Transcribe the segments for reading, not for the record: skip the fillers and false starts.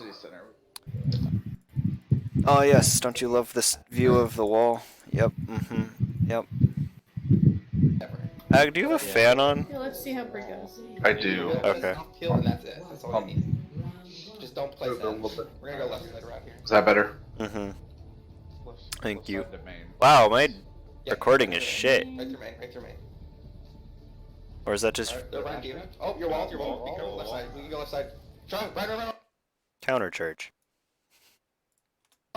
city center. Oh yes, don't you love this view of the wall? Yep, yep. Do you have a fan on? Yeah, let's see how Brig goes. I do. Okay. Kill and that's it. That's all you need. Just don't place Move a that. little bit. We're gonna go left side around here. Is that better? Thank you. Left side to main. Wow, my Yeah, recording right is through shit. main. Right through main. Right through main. Or is that just Alright, they're behind you. Oh, your wall. Your wall. Be careful. Left side. We can go left side. Sean, right. counter charge?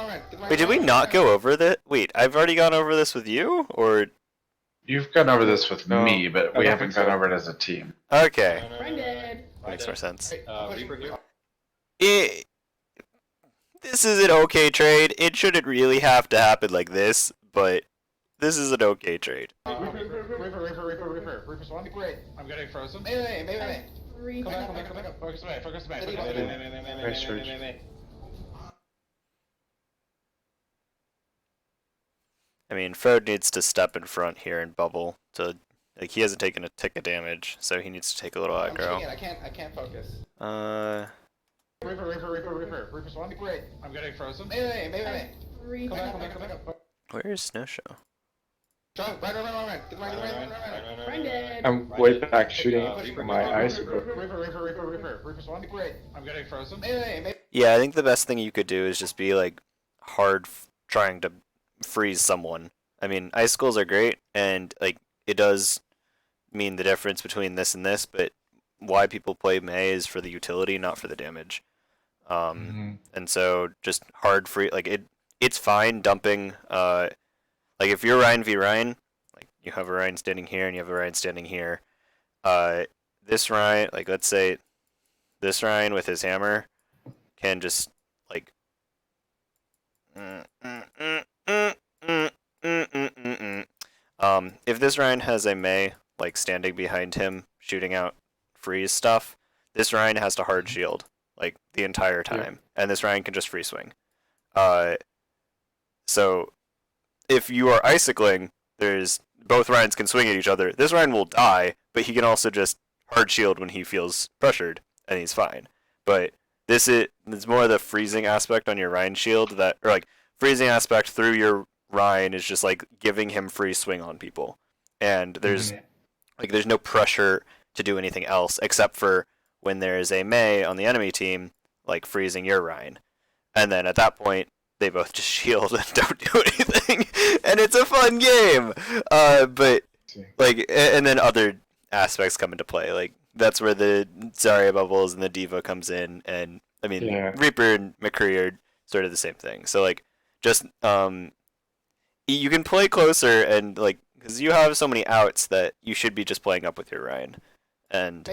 Alright. Wait, did we not go over that? Wait, I've already gone over this with you? Or... You've gone over this with No, me, but I we don't haven't think gone so. over it as a team. Okay. Branded. Makes more sense. Reaper here. This is an okay trade. It shouldn't really have to happen like this, but this is an okay trade. Reaper spawn. Great. I'm getting frozen. May. Three. Come back. Focus away, focus away. Nice search. I mean, Frode needs to step in front here and bubble to... Like, he hasn't taken a tick of damage, so he needs to take a little aggro. I can't focus. Reaper spawn. Great. I'm getting frozen. May. Three. Come back. Where is Snowshow? Sean, right. Get right. Branded. I'm way back shooting from my ice. Reaper spawn. Great. I'm getting frozen. May. Yeah, I think the best thing you could do is just be, like, trying to freeze someone. I mean, icicles are great, and, like, it does mean the difference between this and this, but why people play Mei is for the utility, not for the damage. And so just hard free, like it's fine dumping. Like if you're Ryan v Ryan, like you have a Ryan standing here and you have a Ryan standing here. This Ryan, like let's say this Ryan with his hammer can just like if this Ryan has a Mei like standing behind him shooting out freeze stuff, this Ryan has to hard shield like the entire time, and this Ryan can just free swing. So if you are icicling, there's both Ryans can swing at each other. This Ryan will die, but he can also just hard shield when he feels pressured, and he's fine. But it's more the freezing aspect on your Ryan shield that, or like freezing aspect through your Ryan is just like giving him free swing on people, and there's no pressure to do anything else except for when there is a Mei on the enemy team, like freezing your Ryan, and then at that point they both just shield and don't do anything, and it's a fun game. But like, and then other aspects come into play, like that's where the Zarya bubbles and the Diva comes in, and I mean Reaper and McCree are sort of the same thing. So like, just you can play closer and like, because you have so many outs that you should be just playing up with your Ryan, and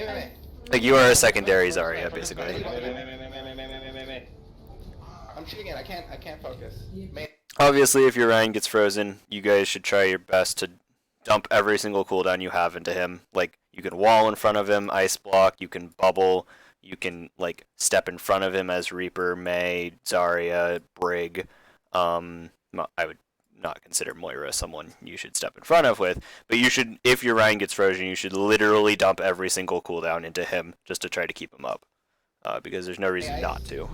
like you are a secondary Zarya basically. I'm shooting it. I can't focus. Obviously, if your Ryan gets frozen, you guys should try your best to dump every single cooldown you have into him. Like, you can wall in front of him, ice block, you can bubble, you can, like, step in front of him as Reaper, Mei, Zarya, Brig. I would not consider Moira someone you should step in front of with, but you should, if your Ryan gets frozen, you should literally dump every single cooldown into him just to try to keep him up, because there's no reason not to.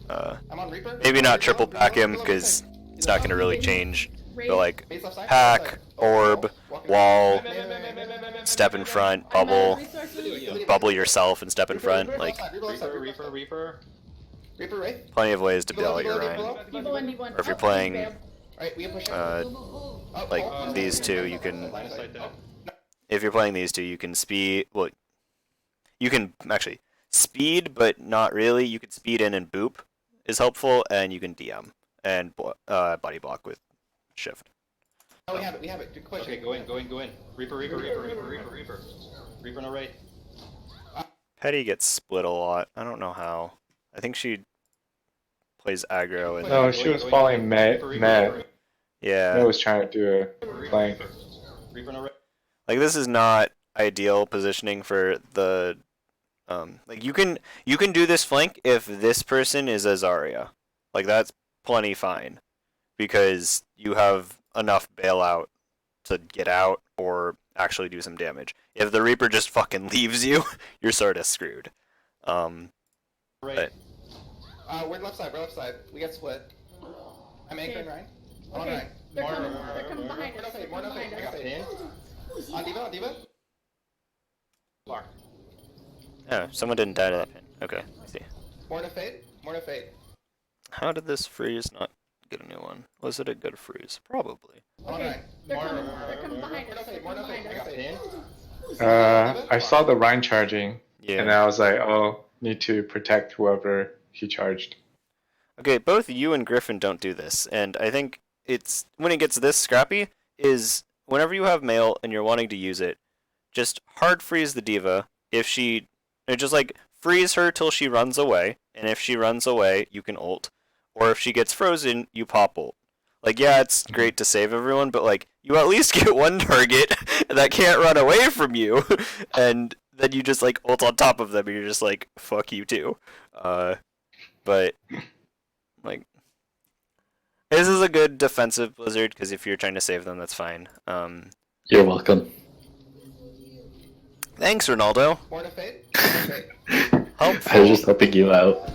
I'm on Reaper. Maybe not triple pack him, because it's not going to really change, but like, pack, orb, wall, step in front, bubble yourself and step in front, like, Reaper, right? plenty of ways to bail your Ryan. Or if you're playing, like, these two, you can, if you're playing these two, you can speed, well, you can actually speed, but not really. You can speed in and boop is helpful, and you can DM and body block with shift. Oh, we have it. Good question. Okay, go in. Reaper no right. Petty gets split a lot. I don't know how. I think she plays aggro and... No, she was following Mei. Yeah. Mei was trying to do a flank. Reaper no right. Like, this is not ideal positioning for the... like, you can do this flank if this person is a Zarya. Like, that's plenty fine. Because you have enough bailout to get out or actually do some damage. If the Reaper just fucking leaves you, you're sort of screwed. Right. We're left side, we got split. I'm anchoring Ryan. I'm on Okay, Ryan. they're More- coming, more- they're coming more- behind More us, no they're fade, more no coming fade. I behind got us. fade. On Diva. Block. Oh, someone didn't die to that pin. Okay, I see. More no fade. How did this freeze not get a new one? Was it a good freeze? Probably. I'm on Okay, Ryan. they're More- coming, more- they're coming behind More no us, they're fade, more no coming fade. I behind got us. fade. I saw the Rhine charging, Yeah. and I was like, oh, need to protect whoever he charged. Okay, both you and Griffin don't do this, and I think it's when it gets this scrappy is whenever you have mail and you're wanting to use it, just hard freeze the diva if she, or just like freeze her till she runs away, and if she runs away, you can ult, or if she gets frozen, you pop ult. Like yeah, it's great to save everyone, but like you at least get one target that can't run away from you, and then you just like ult on top of them, and you're just like fuck you too. But like, this is a good defensive Blizzard, because if you're trying to save them, that's fine. You're welcome. Thanks, Ronaldo. More no fade. Helpful. I was just helping you out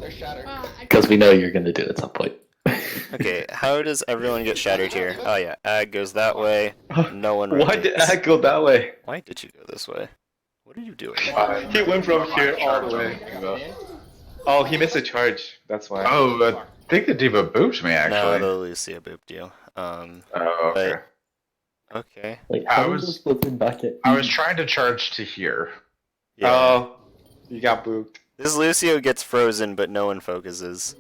They're shattered. because we know you're gonna do it at some point. Okay, how does everyone get shattered here? Oh yeah, Ag goes that way. No one Why did rotates. Ag go that way? Why did you go this way? What are you doing? He went from here all the way. I got fade. Oh, he missed a charge. That's why. Oh, I think the diva booped me No, actually. the Lucia booped you. Oh, okay. Okay. Like, I how was- was Blizzard back at? I was trying to charge to here. Yeah. Oh, you got booped. This Lucio gets frozen, but no one focuses.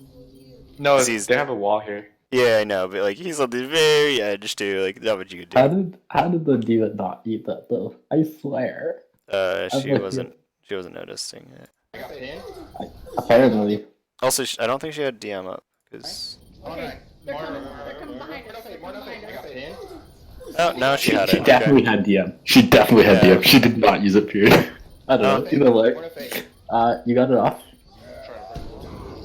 No, He's- they have a wall here. Yeah, I know, but like he's on the very edge too. Like not what you could How do. did the diva not eat that though? I swear. She like wasn't noticing it. I got fade. Apparently. Also, I don't think she had DM up because. I'm on Okay, Ryan. they're More- coming, more- they're coming more- behind More no us, they're fade. More coming no fade. behind I got us. fade. Oh, now she had She it. definitely had DM. She definitely had Yeah. DM. She did not use it. Period. I don't know. Either More way. no fade. You got it off.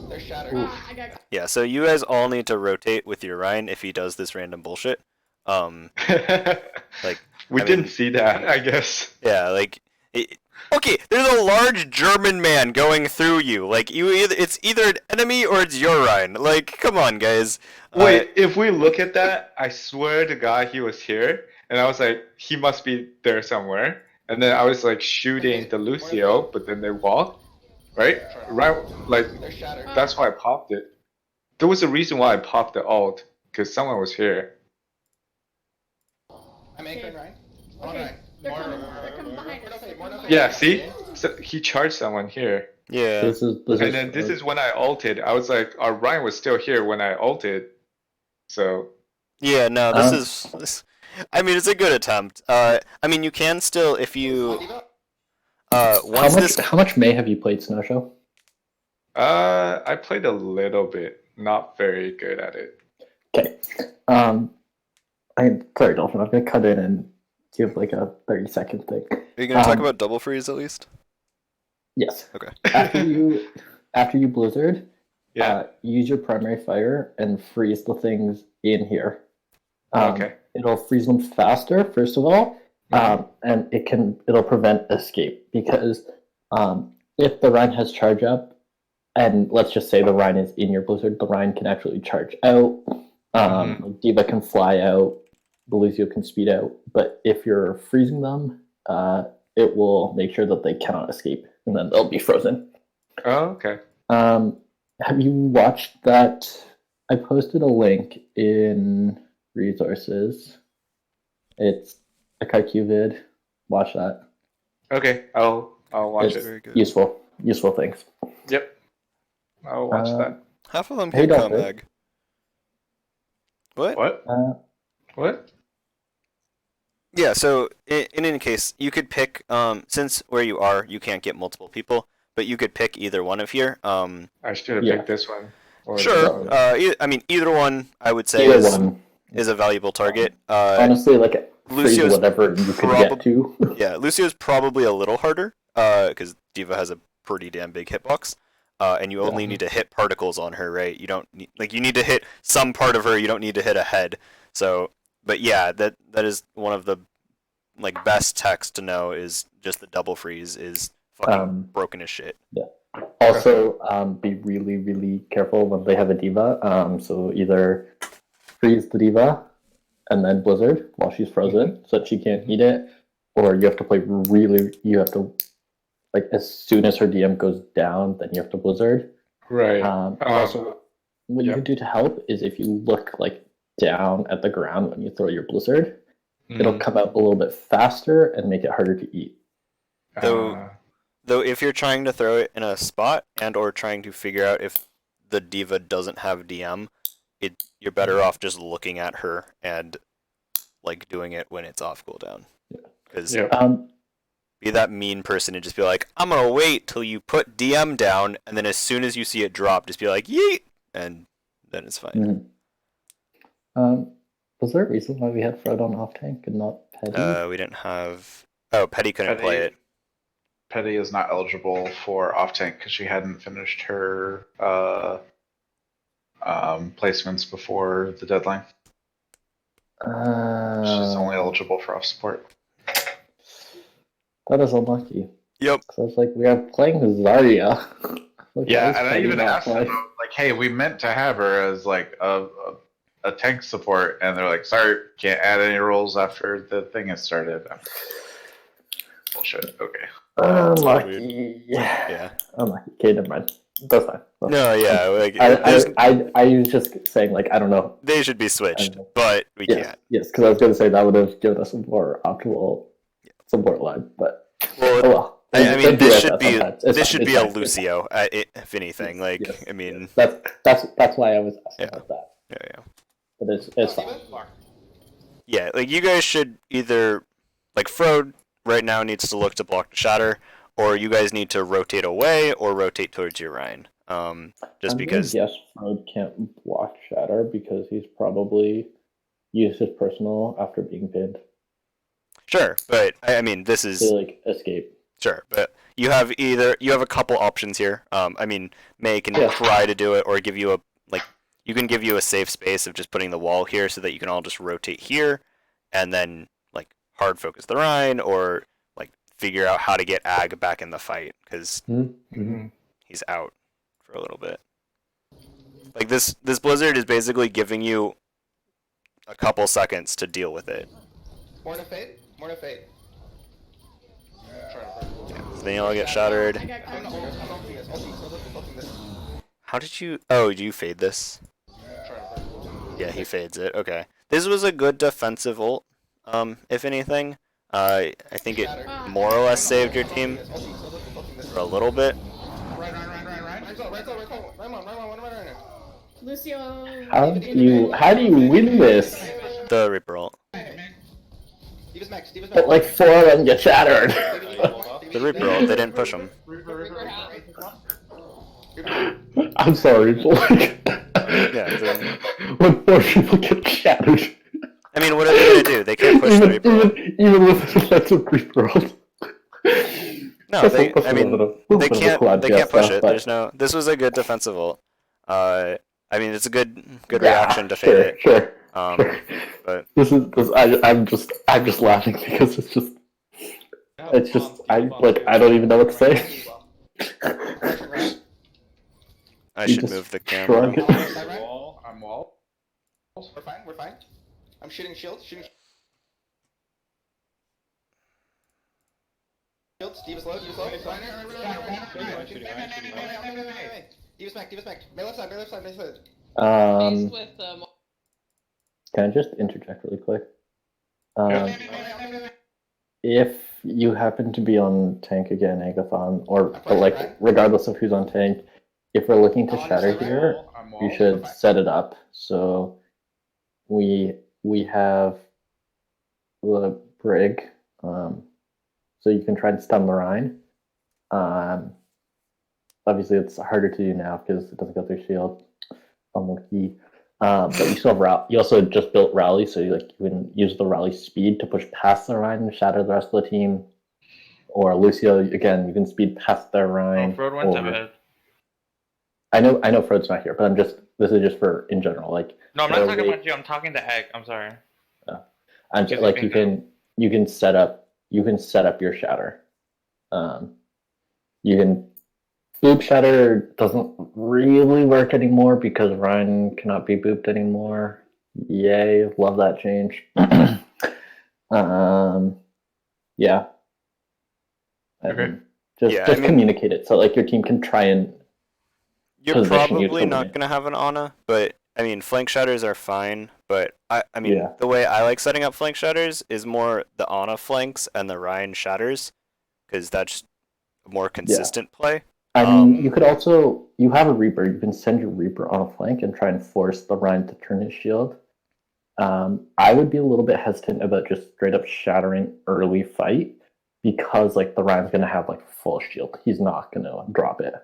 They're shattered. I got Yeah, so you guys all need to rotate with your Ryan if he does this random bullshit. Like, we I didn't mean- see that, I guess. yeah, like. Okay, there's a large German man going through you. Like, it's either an enemy or it's your Ryan. Like, come on, guys. Wait, if we look at that, I swear to God he was here, and I was like, he must be there somewhere. And then I was like shooting the Lucio, but then they walked, right? Right, like They're shattered. that's why I popped it. There was a reason why I popped the ult, because someone was here. I'm anchoring Ryan. I'm on Okay, Ryan. they're More- coming, more- they're coming more- behind more us, no they're fade, more coming no behind Yeah, us. see? So he charged someone here. Yeah. This is And then this is when I ulted. I was like, our Ryan was still here when I ulted. So, Yeah, no, this. I mean, it's a good attempt. I mean, you can still, if On you. Diva. Once this. How much May have you played Snow Show? I played a little bit. Not very good at it. Okay. Sorry, Dolphin. I'm gonna cut in and give like a 30-second thing. Are you going to talk Um, about double freeze at least? Yes. Okay. After you Blizzard, Yeah. use your primary fire and freeze the things in here. Okay. It'll freeze them faster, first of all, Mhm. and it'll prevent escape because if the Rhine has charge up, and let's just say the Rhine is in your Blizzard, the Rhine can actually charge out. Diva can fly out. Belusio can speed out. But if you're freezing them, it will make sure that they cannot escape, and then they'll be frozen. Oh, okay. Have you watched that? I posted a link in resources. It's a KaiQ vid. Watch that. Okay. I'll watch It's it. good. useful things. Yep. I'll watch that. Half of them Hey, can come Dolphin. back. What? What? What? Yeah, so in any case, you could pick, since where you are, you can't get multiple people, but you could pick either one of here. I should have Yeah. picked this one. Or Sure. that one. I mean, either one, I would say, Either is, one. is a valuable target. Honestly, like freeze Lucio's whatever you could get to. Yeah, Lucio's probably a little harder, because Diva has a pretty damn big hitbox, and you only Yeah. need to hit particles on her, right? You don't need, like, you need to hit some part of her. You don't need to hit a head. So, but yeah, that is one of the like best techs to know is just the double freeze is fucking broken as shit. Also, be really, really careful when they have a diva. So either freeze the diva and then blizzard while she's frozen so that she can't eat it, or you have to play really. You have to like as soon as her DM goes down, then you have to blizzard. Right. Also, what you yep. can do to help is if you look like down at the ground when you throw your blizzard, it'll come out a little bit faster and make it harder to eat. Though if you're trying to throw it in a spot and or trying to figure out if the diva doesn't have DM, you're better off just looking at her and like doing it when it's off cooldown. Because be that mean person and just be like, I'm gonna wait till you put DM down, and then as soon as you see it drop, just be like, yeet, and then it's fine. Was there a reason why we had Fred on off tank and not Petty? We didn't have. Oh, Petty couldn't play it. Petty is not eligible for off tank because she hadn't finished her placements before the deadline. She's only eligible for off support. That is unlucky. Yep. So it's like we are playing Zarya. Like, Yeah, and I even asked them, like, "Hey, we meant to have her as like a tank support," and they're like, "Sorry, can't add any roles after the thing has started." Bullshit. Okay. Unlucky. Yeah. Unlucky. Okay, never mind. That's fine. No, yeah. Like, I was just saying, like, I don't know. They should be switched, but we can't. Yes, because I was going to say that would have given us a more optimal support line, but well. Oh well. I mean, this should be a Lucio, if anything. Like, yes. I mean, that's why I was asking about that. Yeah. But it's fine. Yeah, like you guys should either, like Frode right now needs to look to block the shatter, or you guys need to rotate away or rotate towards your Rhine. Just because. Yes, Frode can't block shatter because he's probably used his personal after being pinned. Sure, but I mean, this is like escape. Sure, but you have a couple options here. I mean, May can try to do it, or give you a safe space of just putting the wall here, so that you can all just rotate here, and then like hard focus the Rhine, or like figure out how to get Ag back in the fight because he's out for a little bit. Like this blizzard is basically giving you a couple seconds to deal with it. Morning of Fate. Then you'll get shattered. How did you? Oh, do you fade this? Yeah, he fades it. Okay. This was a good defensive ult. If anything, I think it more or less saved your team for a little bit. Lucio. How do you win this? The Reaper ult. But like 4 of them get shattered. The Reaper ult. They didn't push him. I'm sorry, but like, when 4 people get shattered. I mean, what are they gonna do? They can't push the Reaper ult. Even with a defensive Reaper ult. No, they can't push it. There's no. This was a good defensive ult. I mean, it's a good reaction to fade it. Sure. But I'm just laughing because I don't even know what to say. I should move the camera. I'm wall. We're fine. I'm shooting shields. Shields, Diva's low. Diva's smack. May left side. Can I just interject really quick? If you happen to be on tank again, Agathon, but like regardless of who's on tank, if we're looking to shatter here, you should set it up so we have the brig, so you can try and stun the Rhine. Obviously, it's harder to do now because it doesn't go through shield. Unlucky. But you still have you also just built rally, so you can use the rally speed to push past the Rhine and shatter the rest of the team. Or Lucio, again, you can speed past their Rhine. Frode went to bed. I know Frode's not here, but this is just for in general. Like, no, I'm not talking about you. I'm talking to Egg. I'm sorry. I'm just, like you can set up your shatter. You can Boop Shatter doesn't really work anymore because Ryan cannot be booped anymore. Yay, love that change. Yeah. Okay. Just Yeah, I just mean- communicate it so like your team can try and You're position you probably to not win. gonna have an Ana, but I mean flank shatters are fine. But I mean Yeah. the way I like setting up flank shatters is more the Ana flanks and the Ryan shatters, because that's a more consistent play. I mean, Um, you could also you have a Reaper. You can send your Reaper on a flank and try and force the Ryan to turn his shield. I would be a little bit hesitant about just straight up shattering early fight because like the Ryan's gonna have like full shield. He's not gonna drop it.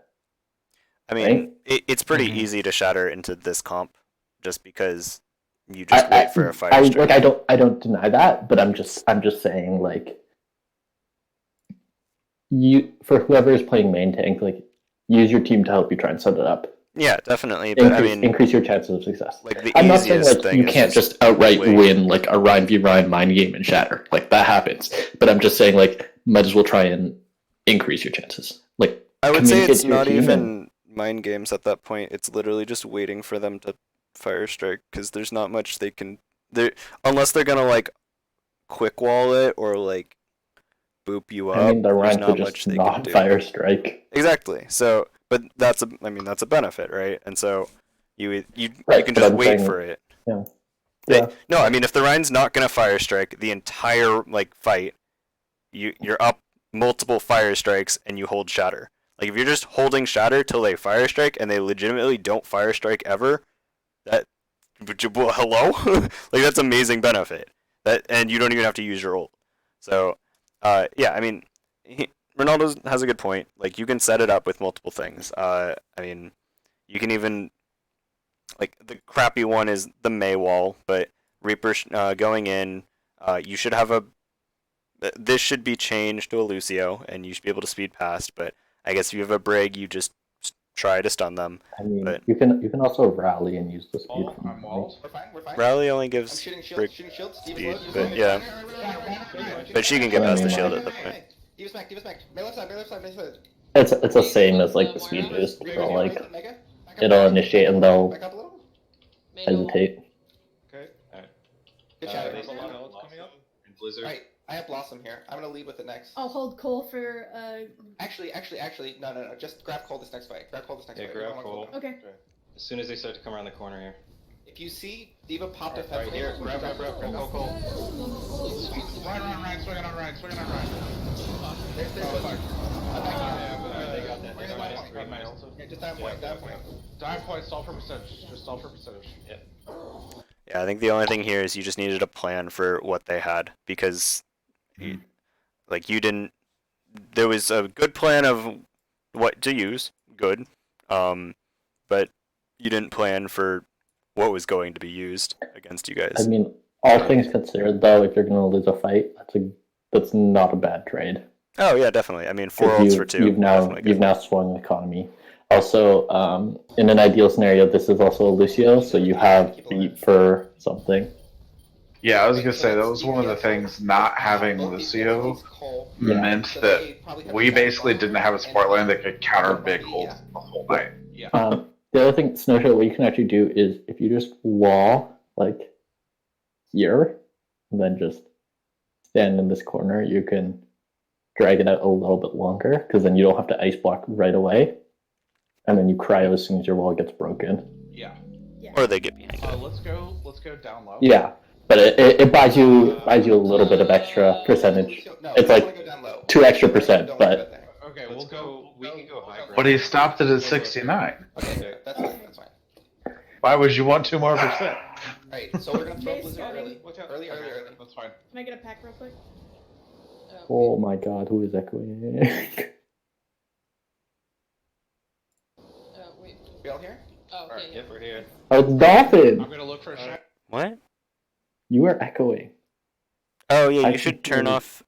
I mean, Right? it's pretty Mhm. easy to shatter into this comp, just because you just wait for a fire I strike. I don't deny that, but I'm just saying like you for whoever is playing main tank, like use your team to help you try and set it up. Yeah, definitely. But I mean, Increase your chances of success. like the I'm not saying easiest like thing you is can't just outright wait. win like a Ryan v Ryan mind game and shatter. Like that happens. But I'm just saying like might as well try and increase your chances. Like I would say communicate it's to your not team even mind games at that point. It's literally just waiting for them to fire strike, because there's not much they can. They unless they're gonna like quick wall it or like boop you up. I mean the there's Ryan not could much just they can not do. fire strike. Exactly. So, but that's that's a benefit, right? And so you Right, can but just I'm wait saying- for it. Yeah. They- Yeah. No, I mean if the Ryan's not gonna fire strike the entire like fight, you're up multiple fire strikes and you hold shatter. Like if you're just holding shatter till they fire strike and they legitimately don't fire strike ever, that well, hello, like that's amazing benefit. That and you don't even have to use your ult. So, yeah, I mean, Ronaldo has a good point. Like you can set it up with multiple things. I mean, you can even like the crappy one is the May wall, but Reaper going in, you should have a. This should be changed to a Lucio, and you should be able to speed past. But I guess if you have a Brig, you just try to stun them. I mean But- you can also rally and use the speed from I'm walled. We're fine. Rally only I'm gives shooting Brig shields. Steve's speed, low, Steve's but low. yeah. But she can get past the shield at the point. Steve's back. Main left side. Main side. It's the same as like the speed boost. So like it'll initiate and they'll Back up a little. hesitate. Okay. Good shot. There's a lot of ults coming up. Blizzard. Alright, I have Blossom here. I'm gonna lead with the next. I'll hold Cole for Actually, no. Just grab Cole this next fight. Grab Cole this next Yeah, fight. grab We don't Cole. want okay. As soon as they start to come around the corner here. If you see Diva pop Right defense here. Grab Cole. Ryan on Ryan, swinging on Ryan, swinging on Ryan. There's They got that. We're They gonna got point. it. Grab my ult. Yeah, just dive point. Dive point, stall for percentage. Just stall for percentage. Yeah, I think the only thing here is you just needed a plan for what they had, because like you didn't. There was a good plan of what to use, good, but you didn't plan for what was going to be used against you I guys. mean, all things considered, though, if you're going to lose a fight, that's not a bad trade. Oh yeah, definitely. I mean, 4 'Cause ults for 2. You've now definitely good. you've now swung the economy. Also, in an ideal scenario, this is also a Lucio, so you have beat for something. Yeah, I was gonna say that was one of the things. Not having Lucio Yeah. meant that we basically didn't have a support line that could counter big holes the whole night. The other thing, Snowshow, what you can actually do is if you just wall like here, and then just stand in this corner, you can drag it out a little bit longer because then you don't have to ice block right away, and then you cryo as soon as your wall gets broken. Yeah. Or they get behind it. Let's go down low. Yeah, but it buys you a little bit of extra percentage. It's like 2 extra percent, but Okay, Let's go. We can go high ground. But he stopped it at 69. Okay, that's fine. Why would you want 2 more percent? Alright, so we're gonna throw Okay, Blizzard starting. early. Early. That's fine. Can I get a pack real quick? oh my god, who is echoing? Wait. We all here? Oh, okay. Yep, we're here. Oh, it's Dolphin! I'm gonna look for a shot. What? You are echoing. Oh yeah, I you should can turn hear off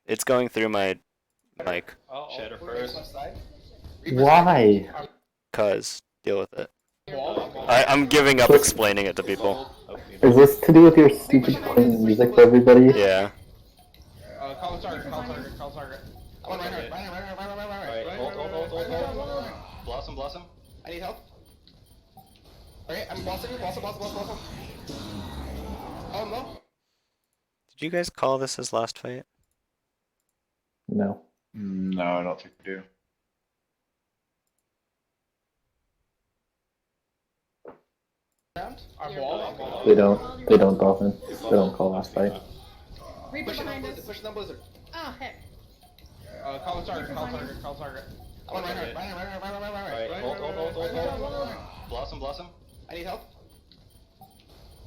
it's going through my mic. Shatter We're first. left side. Why? Cuz deal with it. Wall. I'm giving up explaining it to people. Oh, Is this to do with your stupid playing music for everybody? Yeah. Call the target. I'm on right. Alright, hold. Blossom. I need help. Okay, I'm bossing. Blossom. Oh no. Did you guys call this as last fight? No. No, I don't think we do. Round. Our ball. They don't Dolphin. They don't call last fight. Reaper Pushing behind on us. Blizzard. Pushing on Blizzard. Ah, heck. Call target. I'm on right. Alright, hold. Blossom. I need help.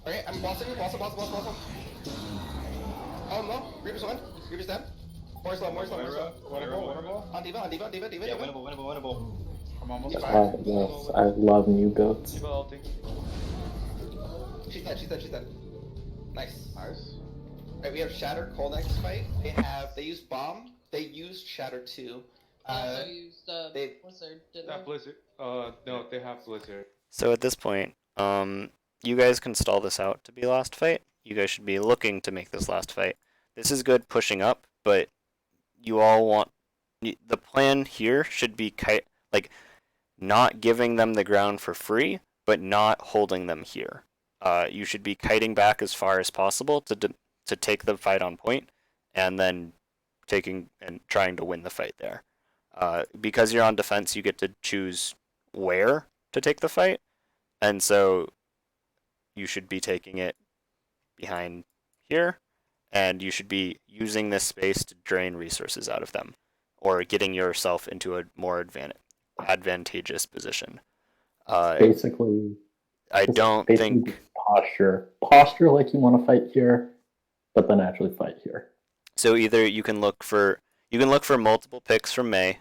Okay, I'm bossing. Blossom. Oh no. Reaper's one. Reaper's dead. More slow. Winnable. On Diva. Yeah, winnable. I'm almost back. Yes, I love new goats. She's dead. Nice. Nice. Alright, we have Shatter, Cold next fight. They use Bomb. They used Shatter too. Also used they- Blizzard, didn't That they? Blizzard. No, they have Blizzard. So at this point, you guys can stall this out to be last fight. You guys should be looking to make this last fight. This is good pushing up, but you all want the plan here should be not giving them the ground for free, but not holding them here. You should be kiting back as far as possible to take the fight on point, and then taking and trying to win the fight there. Because you're on defense, you get to choose where to take the fight, and so you should be taking it behind here, and you should be using this space to drain resources out of them, or getting yourself into a more advantageous position. Basically, I don't basically think posture like you want to fight here, but then actually fight here. so. Either you can look for multiple picks from May,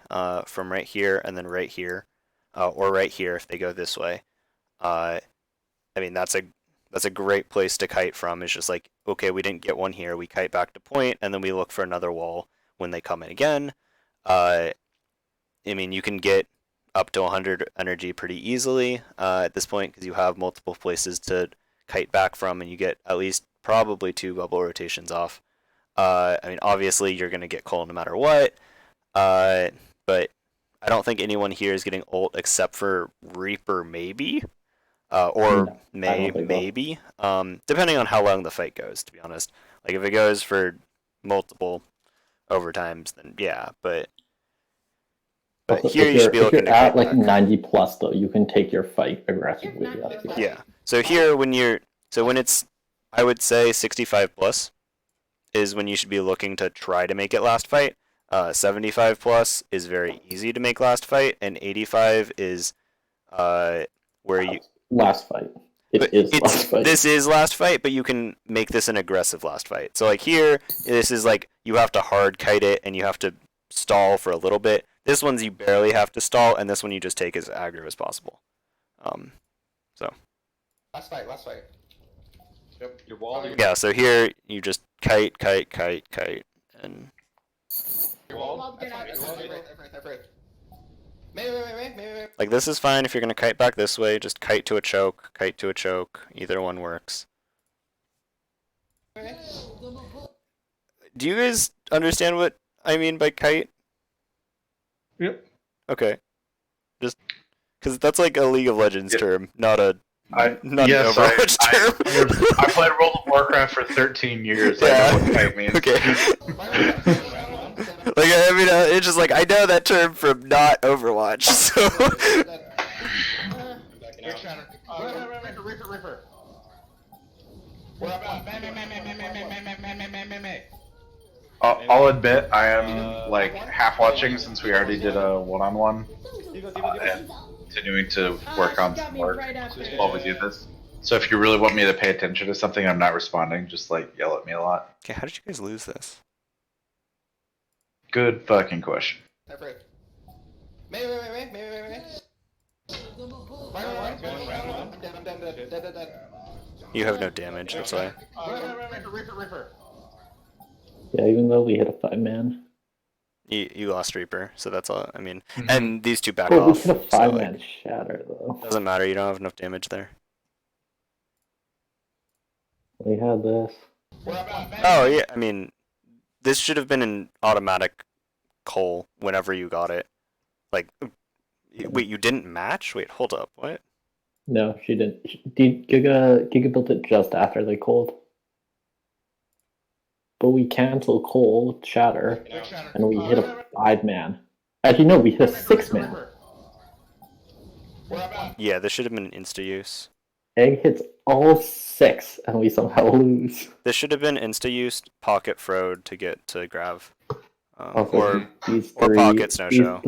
from right here and then right here, or right here if they go this way. I mean that's a great place to kite from. It's just like, okay, we didn't get one here, we kite back to point, and then we look for another wall when they come in again. I mean, you can get up to 100 energy pretty easily at this point because you have multiple places to kite back from, and you get at least probably 2 bubble rotations off. I mean, obviously you're gonna get coal no matter what, but I don't think anyone here is getting ult except for Reaper maybe, or No, I May don't think so. maybe, depending on how long the fight goes. To be honest, like if it goes for multiple overtimes, then yeah, but Also, here if you should be if looking you're to at kite like back. 90 plus though, you can take your fight aggressively. You're not up. good. Yeah. So here when it's, I would say 65 plus is when you should be looking to try to make it last fight. 75 plus is very easy to make last fight, and 85 is where you. Last fight. But Last fight. This is last fight, but you can make this an aggressive last fight. So like here, this is like you have to hard kite it and you have to stall for a little bit. This one's you barely have to stall, and this one you just take as aggro as possible. Last fight. Yep. Your wall. Yeah, so here you just kite, and Your wall. Well, get out. Right. May. like this is fine if you're gonna kite back this way. Just kite to a choke. Either one works. Do you guys understand what I mean by kite? Yep. Okay. Just because that's like a League of Legends Yeah. term, not an Yes, Overwatch term. I played World of Warcraft for 13 years. I know what kite means. Okay. Like I mean, it's just like I know that term from not Overwatch. So Backing Rick out. Shatter. Reaper. We're up on. May. I'll admit I am like half watching since we already did a one-on-one, and continuing to work Ah, on she got some me work right after. while we do this. So if you really want me to pay attention to something, I'm not responding. Just like yell at me a lot. okay, how did you guys lose this? Good fucking question. May. I'm dead. You have no damage. That's why. Reaper. Yeah, even though we hit a 5-man. You lost Reaper, so that's all. I mean, Mhm. and these two back Oh, we off. hit a So 5-man like, shatter though. doesn't matter. You don't have enough damage there. We had this. Oh yeah, I mean, this should have been an automatic coal whenever you got it. Like, Wait, you didn't match? Wait, hold up. What? No, she didn't. Giga built it just after they cold. But we cancel cold shatter, Quick shatter. and we hit a 5-man. Actually, no, we hit a 6-man. We're up one. Yeah, this should have been an insta use. Egg hits all 6, and we somehow lose. This should have been insta use pocket Frode to get to Grav. Also, Or these or three, pocket Snow Show.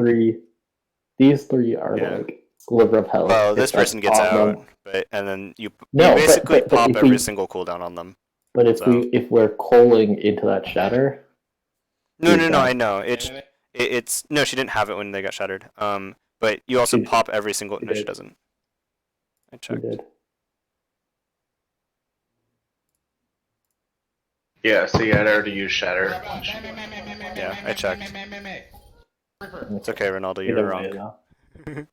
These three are Yeah. like sliver of hell. Well, If this that's person gets on out, them- but and then you No, basically but pop if every we- single cooldown on them. But if So- if we're calling into that shatter, No, Who's I that? know. It's no, she didn't have it when they got shattered. But you also She- pop every single. she No, she did. doesn't. I we checked. did. Yeah, see, I'd already used Shatter. Yeah, I checked. It's okay, Ronaldo, you Either were way, wrong. though.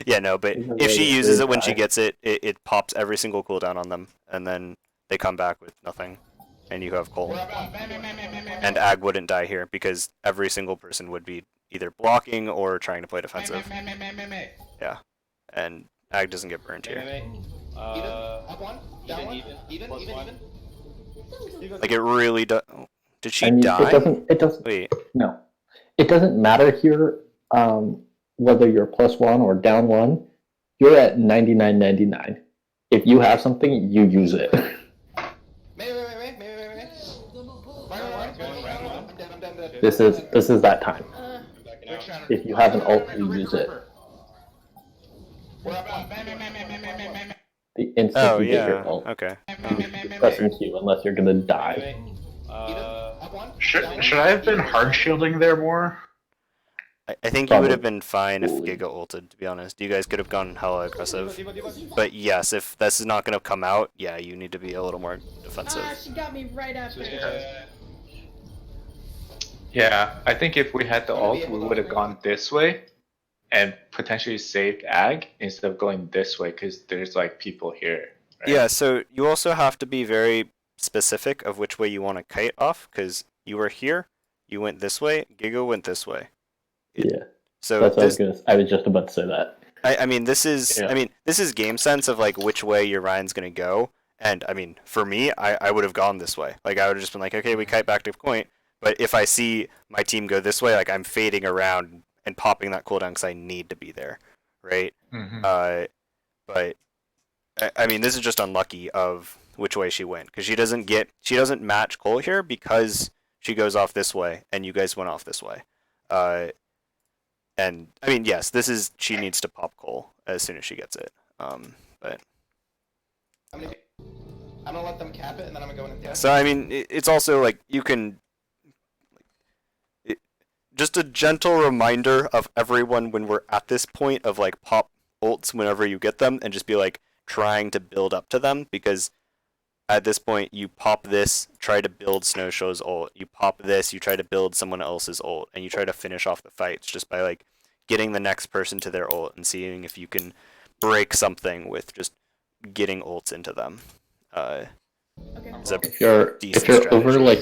Yeah, no, but Either if way, she it's uses very it when she high. gets it, it pops every single cooldown on them, and then they come back with nothing, and you have Cole. And Ag wouldn't die here because every single person would be either blocking or trying to play defensive, and Ag doesn't get burned here. Even, up one, down one, even. Like it really does. Did she I mean, die? It doesn't. Wait, No, it doesn't matter here. Whether you're +1 or down 1, you're at 99.99. If you have something, you use it. Wait. I'm dead. This is that time. Quick shatter. If you have an ult, you use it. We're up one. The instant oh you get your yeah, ult, okay. you press Q unless you're gonna die. Up one. Should down one. I have been hard shielding there more? I think you would have Probably. been fine if Probably. Giga ulted, to be honest. You guys could have gone hella aggressive. But yes, if this is not going to come out, yeah, you need to be a little more defensive. She got me right after. Yeah, I think if we had the ult, we would have gone this way and potentially saved Ag instead of going this way because there's like people here. Right? Yeah, so you also have to be very specific of which way you want to kite off, because you were here, you went this way, Giga went this way. Yeah, So that's what this, I was just about to say that. I mean, this is Yeah. this is game sense of like which way your Ryan's gonna go. And I mean, for me, I would have gone this way. Like I would have just been like, okay, we kite back to point. But if I see my team go this way, like I'm fading around and popping that cooldown because I need to be there, right? Mhm. But I mean, this is just unlucky of which way she went because she doesn't match Cole here because she goes off this way and you guys went off this way. And I mean, yes, she needs to pop Cole as soon as she gets it. But I'm gonna let them cap it, and then I'm gonna go in and test. so I mean, it's also like you can. Just a gentle reminder of everyone when we're at this point of like pop ults whenever you get them and just be like trying to build up to them because at this point you pop this, try to build Snowshow's ult. You pop this, you try to build someone else's ult, and you try to finish off the fights just by like getting the next person to their ult and seeing if you can break something with just getting ults into them. Okay. Is a If you're decent over strategy. like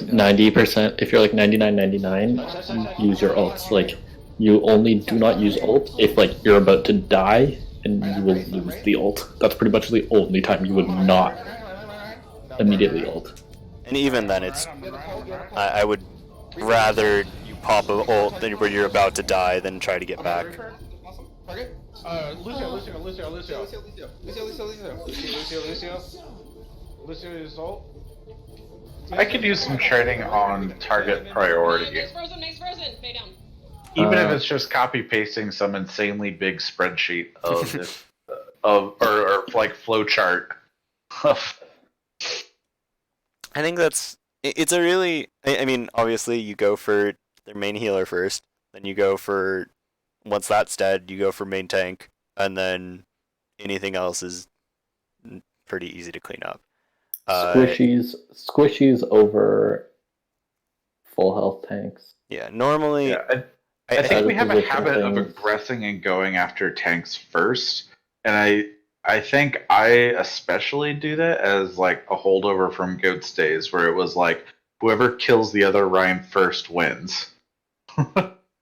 90%, if you're like 99.99, use your ults. Like you only do not use ult if like you're about to die and you will lose the ult. That's pretty much the only time you would not immediately ult. And even then, it's I would rather you pop a ult than where you're about to die than try to get back. Awesome. Target. Lucio is ult. I could use some training on target priority. Next frozen, Pay down. Even if it's just copy pasting some insanely big spreadsheet of or like flowchart of I think it's a really. I mean, obviously, you go for their main healer first, then you go for once that's dead, you go for main tank, and then anything else is pretty easy to clean up. Squishies over full health tanks. Yeah, normally. yeah, I I think we have a position habit of things. aggressing and going after tanks first, and I think I especially do that as like a holdover from Goat's days, where it was like whoever kills the other Ryan first wins.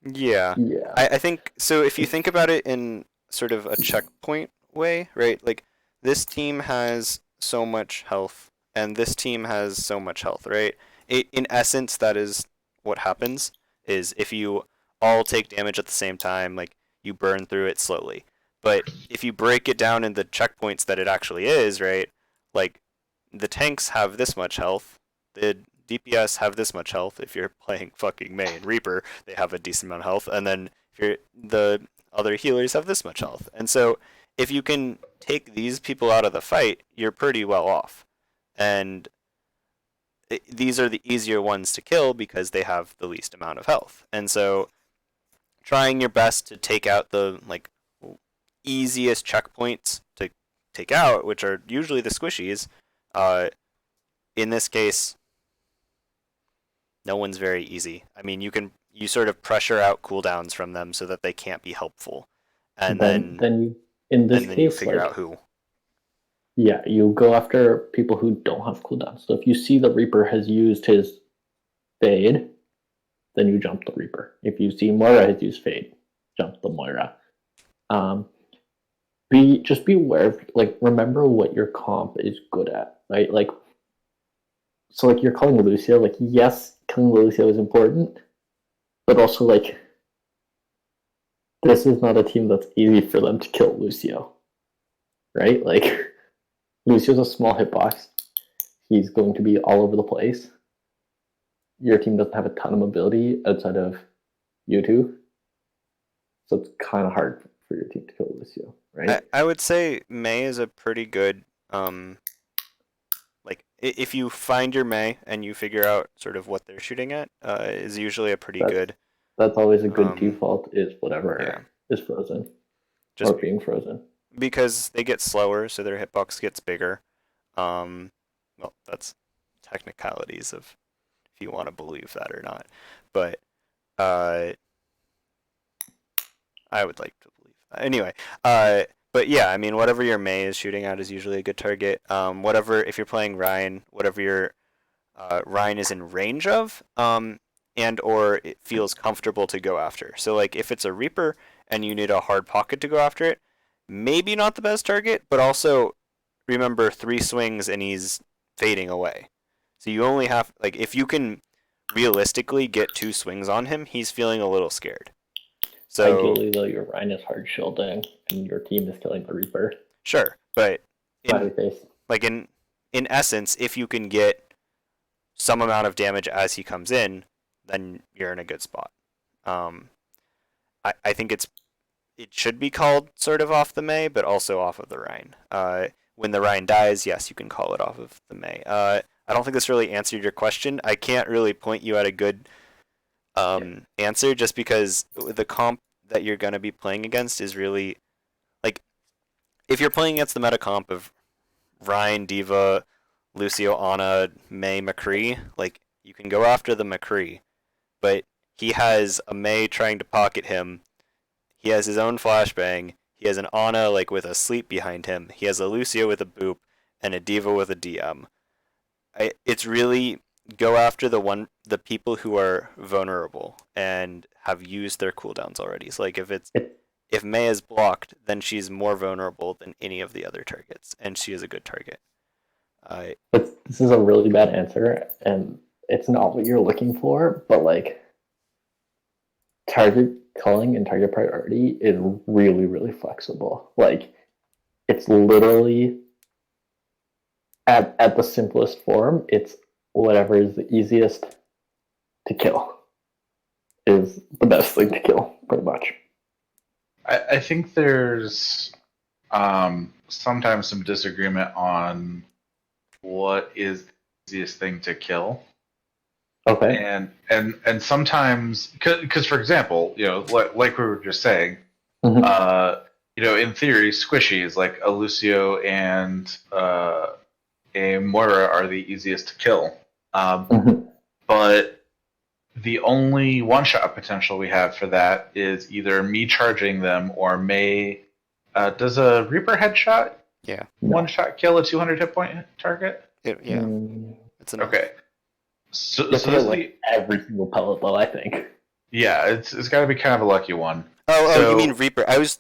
Yeah. Yeah. I think so. If you think about it in sort of a checkpoint way, right? Like this team has so much health, and this team has so much health, right? In essence, that is what happens. Is if you all take damage at the same time, like you burn through it slowly. But if you break it down into checkpoints that it actually is, right? Like the tanks have this much health, the DPS have this much health. If you're playing fucking Mei and Reaper, they have a decent amount of health, and then if you're the other healers have this much health. And so if you can take these people out of the fight, you're pretty well off. And these are the easier ones to kill because they have the least amount of health. And so trying your best to take out the like easiest checkpoints to take out, which are usually the squishies, in this case, no one's very easy. I mean, you sort of pressure out cooldowns from them so that they can't be helpful, and then you, in this and then you case, figure like, out who. yeah, you go after people who don't have cooldowns. So if you see the Reaper has used his Fade, then you jump the Reaper. If you see Moira has used Fade, jump the Moira. Just be aware of, like, remember what your comp is good at, right? Like, so like you're calling Lucio, like, yes, killing Lucio is important, but also like this is not a team that's easy for them to kill Lucio, right? Like Lucio's a small hitbox. He's going to be all over the place. Your team doesn't have a ton of mobility outside of you two, so it's kind of hard for your team to kill Lucio, right? I would say Mei is a pretty good like if you find your Mei and you figure out sort of what they're shooting at, is usually a pretty good. That's always a good default, is whatever Yeah. is frozen. Just or being frozen. because they get slower, so their hitbox gets bigger. Well, that's technicalities of if you want to believe that or not. But I would like to believe that. Anyway, but yeah, I mean, whatever your Mei is shooting at is usually a good target. Whatever, if you're playing Rein, whatever your Rein is in range of, and or it feels comfortable to go after. So like if it's a Reaper and you need a hard pocket to go after it, maybe not the best target, but also remember 3 swings and he's fading away. So you only have, like, if you can realistically get 2 swings on him, he's feeling a little scared. So ideally, though, your Rein is hard shielding and your team is killing the Reaper. sure, but Smiley face. like in essence, if you can get some amount of damage as he comes in, then you're in a good spot. I think it should be called sort of off the Mei, but also off of the Rein. When the Rein dies, yes, you can call it off of the Mei. I don't think this really answered your question. I can't really point you at a good answer just because the comp that you're going to be playing against is really, like, if you're playing against the meta comp of Rein, D.Va, Lucio, Ana, Mei, McCree, like, you can go after the McCree, but he has a Mei trying to pocket him. He has his own flashbang. He has an Ana like with a sleep behind him. He has a Lucio with a boop and a D.Va with a DM. It's really go after the people who are vulnerable and have used their cooldowns already. So like if Mei is blocked, then she's more vulnerable than any of the other targets, and she is a good target. But this is a really bad answer, and it's not what you're looking for, but like target culling and target priority is really, really flexible. Like it's literally at the simplest form, it's whatever is the easiest to kill is the best thing to kill, pretty much. I think there's sometimes some disagreement on what is the easiest thing to kill. Okay. And sometimes, because for example, you know, like we were just saying, Mhm. you know, in theory, squishies like a Lucio and a Moira are the easiest to kill. Mhm. But the only one-shot potential we have for that is either me charging them or Mei. Does a Reaper headshot Yeah. one-shot kill a 200 hit point target? Yeah. Mm, It's enough. Okay. So you have to this get, like, every single pellet, though, I think. Yeah, it's got to be kind of a lucky one. Oh, So- you mean Reaper? I was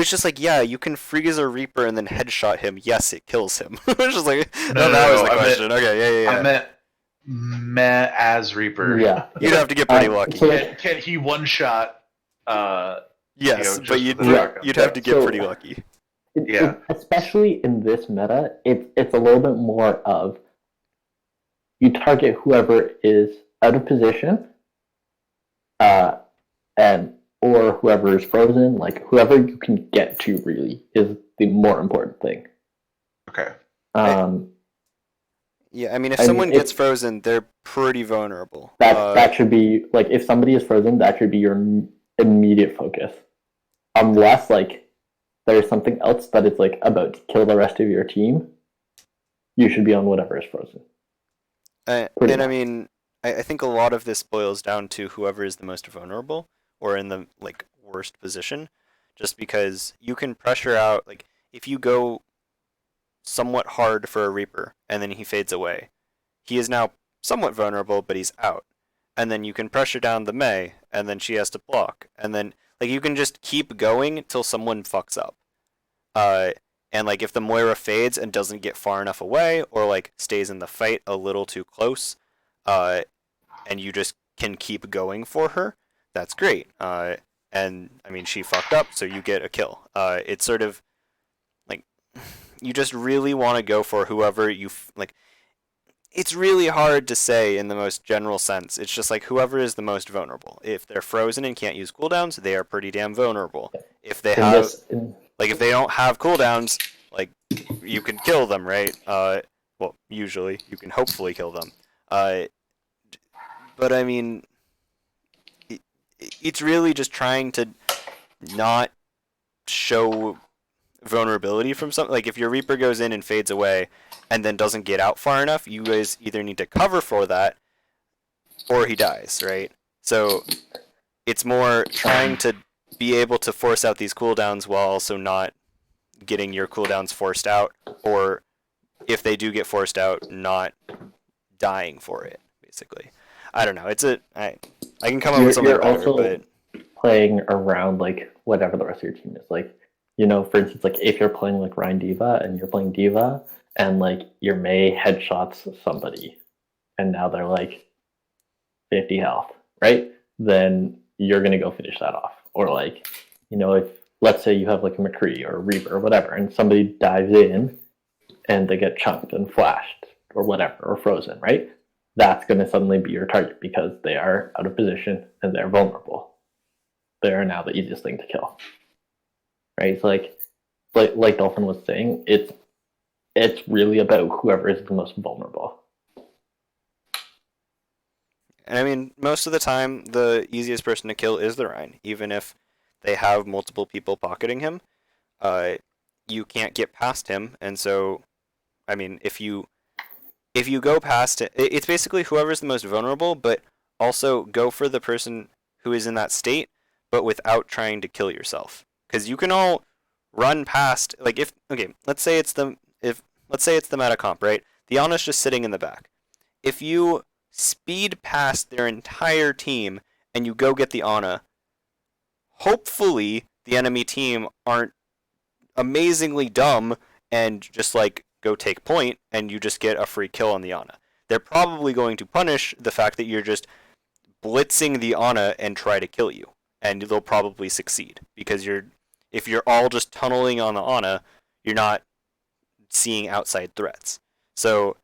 just like, yeah, you can freeze a Reaper and then headshot him. Yes, it kills him. I was just like, No, that was the I meant- question. Okay, yeah. I meant as Reaper. Yeah. You'd have to get pretty lucky. So Can he one shot? Yes, just but you'd with the shotgun. you'd have to get So- pretty lucky. Yeah. especially in this meta, it's a little bit more of you target whoever is out of position, and or whoever is frozen. Like whoever you can get to really is the more important thing. Okay. Yeah, I mean, if I mean, someone if- gets frozen, they're pretty vulnerable. That should be like if somebody is frozen, that should be your immediate focus, unless like there's something else that is like about to kill the rest of your team. You should be on whatever is frozen. Pretty And I much. mean, I think a lot of this boils down to whoever is the most vulnerable or in the like worst position, just because you can pressure out. Like if you go somewhat hard for a Reaper and then he fades away, he is now somewhat vulnerable, but he's out. And then you can pressure down the Mei, and then she has to block, and then like you can just keep going till someone fucks up. And like if the Moira fades and doesn't get far enough away, or like stays in the fight a little too close, and you just can keep going for her, that's great. And I mean she fucked up, so you get a kill. It's sort of like you just really want to go for whoever you like. It's really hard to say in the most general sense. It's just like whoever is the most vulnerable. If they're frozen and can't use cooldowns, they are pretty damn vulnerable. If they have like if they don't have cooldowns, like you can kill them, right? Well, usually you can hopefully kill them. But I mean, it's really just trying to not show vulnerability from something. Like if your Reaper goes in and fades away and then doesn't get out far enough, you guys either need to cover for that or he dies, right? So it's more trying to be able to force out these cooldowns while also not getting your cooldowns forced out, or if they do get forced out, not dying for it, basically. I don't know. I can come up with something You're better, also but playing around like whatever the rest of your team is. Like, for instance, like if you're playing like Ryan D.Va and you're playing D.Va and like your Mei headshots somebody and now they're like 50 health, right? Then you're gonna go finish that off. Or like, if let's say you have like a McCree or a Reaper or whatever, and somebody dives in and they get chunked and flashed or whatever or frozen, right? That's gonna suddenly be your target because they are out of position and they're vulnerable. They are now the easiest thing to kill. Right? It's like Dolphin was saying, it's really about whoever is the most vulnerable. and I mean, most of the time, the easiest person to kill is the Rhine, even if they have multiple people pocketing him. You can't get past him, and so, I mean, if you go past it, it's basically whoever's the most vulnerable, but also go for the person who is in that state, but without trying to kill yourself, because you can all run past. Like let's say it's the meta comp, right? The Ana's just sitting in the back. If you speed past their entire team and you go get the Ana, hopefully the enemy team aren't amazingly dumb and just like go take point and you just get a free kill on the Ana. They're probably going to punish the fact that you're just blitzing the Ana and try to kill you, and they'll probably succeed because if you're all just tunneling on the Ana, you're not seeing outside threats. So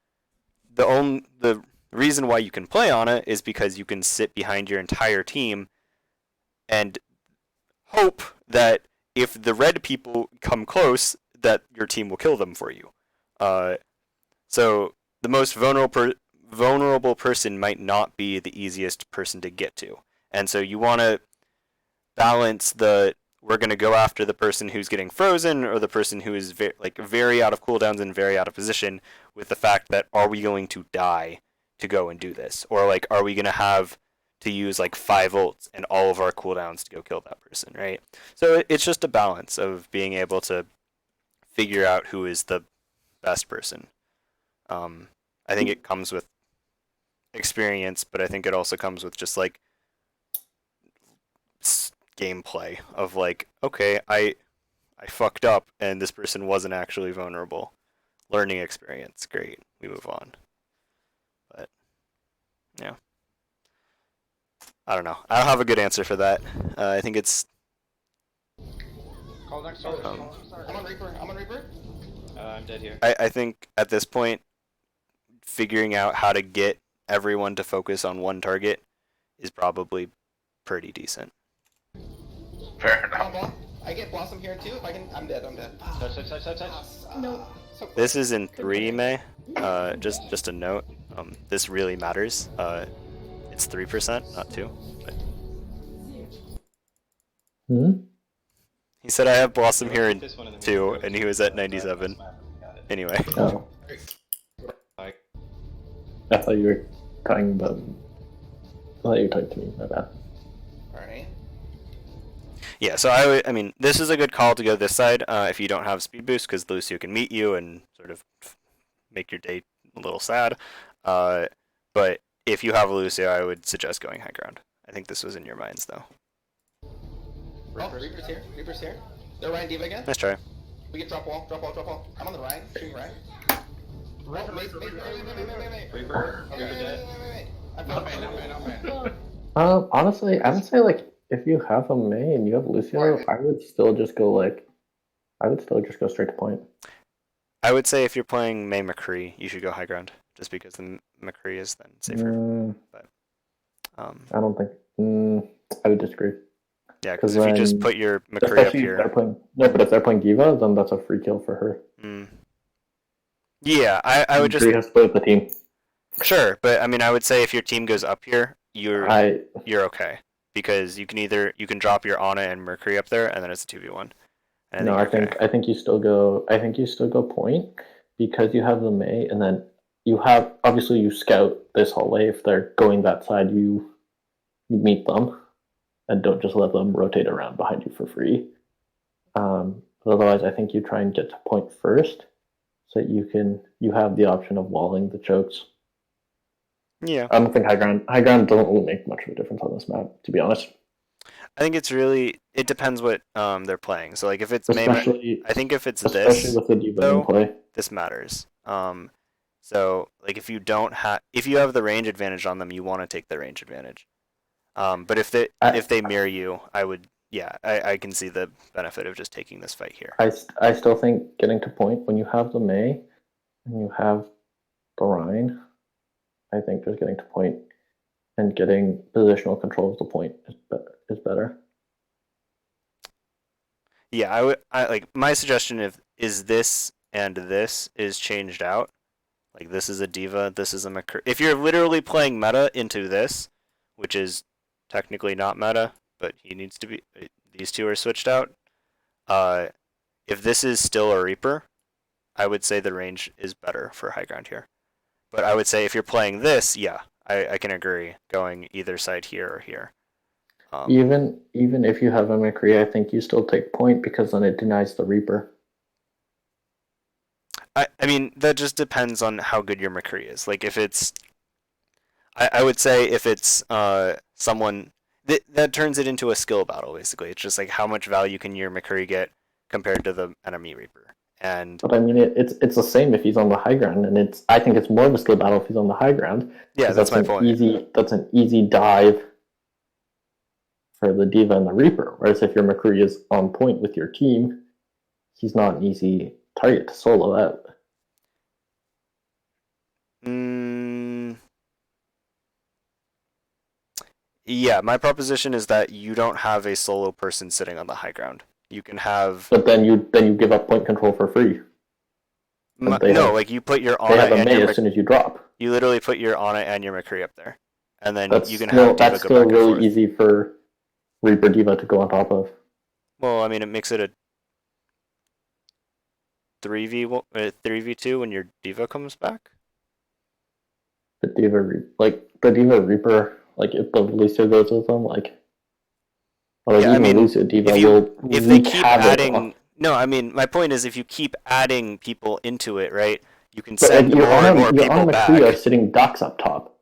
the reason why you can play Ana is because you can sit behind your entire team and hope that if the red people come close, that your team will kill them for you. So the most vulnerable person might not be the easiest person to get to, and so you want to balance we're going to go after the person who's getting frozen or the person who is very out of cooldowns and very out of position, with the fact that are we going to die to go and do this, or like are we going to have to use like 5 ults and all of our cooldowns to go kill that person, right? So it's just a balance of being able to figure out who is the best person. I think it comes with experience, but I think it also comes with just like gameplay of like, okay, I fucked up and this person wasn't actually vulnerable. Learning experience, great. We move on. But yeah, I don't know. I don't have a good answer for that. I think it's Call next. I'm on Reaper. I'm on Reaper. I'm dead here. I think at this point, figuring out how to get everyone to focus on one target is probably pretty decent. Fair Come on, enough. Blossom. I get Blossom here too. If I can, I'm dead. I'm dead. Touch. Nope. So close. This is in 3, May. Just a note. This really matters. It's 3%, not 2. But Hmm? he said I have Blossom here in This one in the 2, middle. and he was at 97. Got it. Anyway. Oh, Like, I thought you were talking about. I thought you were talking to me. My bad. All right. Yeah, so I mean, this is a good call to go this side if you don't have speed boost, because Lucio can meet you and sort of make your day a little sad. But if you have Lucio, I would suggest going high ground. I think this was in your minds, though. Oh, Reaper's here. Reaper's here. They're Ryan Diva again. Nice try. We get drop wall. I'm on the Ryan. Shooting Ryan. Reaper, Wait. Reaper, Wait. Reaper dead. I'm Not man. Honestly, I would say like if you have a May and you have Lucio, I would still just go straight to point. I would say if you're playing May McCree, you should go high ground, just because the McCree is then safer. I don't think. I would disagree. Yeah, because 'Cause if you just then- put your McCree up Especially if here. they're playing. No, but if they're playing Diva, then that's a free kill for her. Yeah, I would just McCree has to play with the team. sure, but I mean, I would say if your team goes up here, you're okay, because you can drop your Ana and Mercury up there, and then it's a 2v1. And No, you're okay. I think you still go. I think you still go point because you have the May, and then you have obviously you scout this hallway. If they're going that side, you meet them, and don't just let them rotate around behind you for free. Otherwise, I think you try and get to point first, so that you have the option of walling the chokes. Yeah, I don't think high ground doesn't really make much of a difference on this map, to be honest. I think it depends what they're playing. So like if it's May, Especially I think if it's especially this, with the Diva though, in play. this matters. So like if you have the range advantage on them, you want to take the range advantage. But if they mirror you, I can see the benefit of just taking this fight here. I still think getting to point when you have the May and you have the Rhine, I think just getting to point and getting positional control of the point is better. Yeah, I like my suggestion is this and this is changed out. Like this is a Diva, this is a McCree. If you're literally playing meta into this, which is technically not meta, but he needs to be. These two are switched out. If this is still a Reaper, I would say the range is better for high ground here. But I would say if you're playing this, yeah, I can agree going either side here or here. Even if you have a McCree, I think you still take point because then it denies the Reaper. I mean, that just depends on how good your McCree is. Like, if it's... I would say if it's someone... That turns it into a skill battle, basically. It's just like how much value can your McCree get compared to the enemy Reaper. But I mean, it's the same if he's on the high ground, and I think it's more of a skill battle if he's on the high ground. Yeah, that's my point. That's an easy dive for the Diva and the Reaper. Whereas if your McCree is on point with your team, he's not an easy target to solo out. Yeah, my proposition is that you don't have a solo person sitting on the high ground. You can have... But then you give up point control for free. Like you put your Ana they have a and May your as soon as you drop. You literally put your Ana and your McCree up there. And then you can have Diva that's go still back and really forth. easy for Reaper Diva to go on top of. Well, I mean, it makes it a 3v2 when your Diva comes back. The Diva Reaper, like if the Lucio goes with them, like, or Yeah, I mean, Lucio Diva if they wreak keep havoc adding... on- No, I mean, my point is if you keep adding people into it, right, you can But send your more and more your people McCree are back. sitting ducks up top.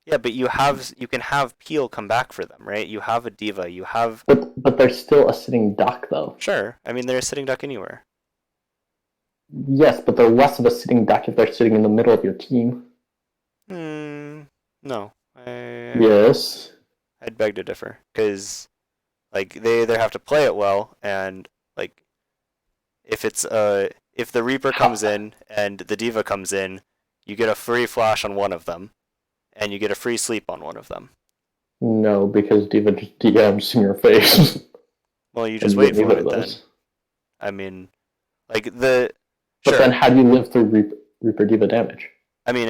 Yeah, but you can have Peel come back for them, right? You have a D.Va, you have... But they're still a sitting duck, though. Sure, I mean, they're a sitting duck anywhere. Yes, but they're less of a sitting duck if they're sitting in the middle of your team. No. Yes. I'd beg to differ, because, like, they either have to play it well, and, like, if the Reaper comes in and the D.Va comes in, you get a free flash on one of them, and you get a free sleep on one of them. No, because D.Va just DMs in your face. Well, you just And wait neither for of it then. those. I mean, like But sure. then how do you live through Reaper D.Va damage? I mean,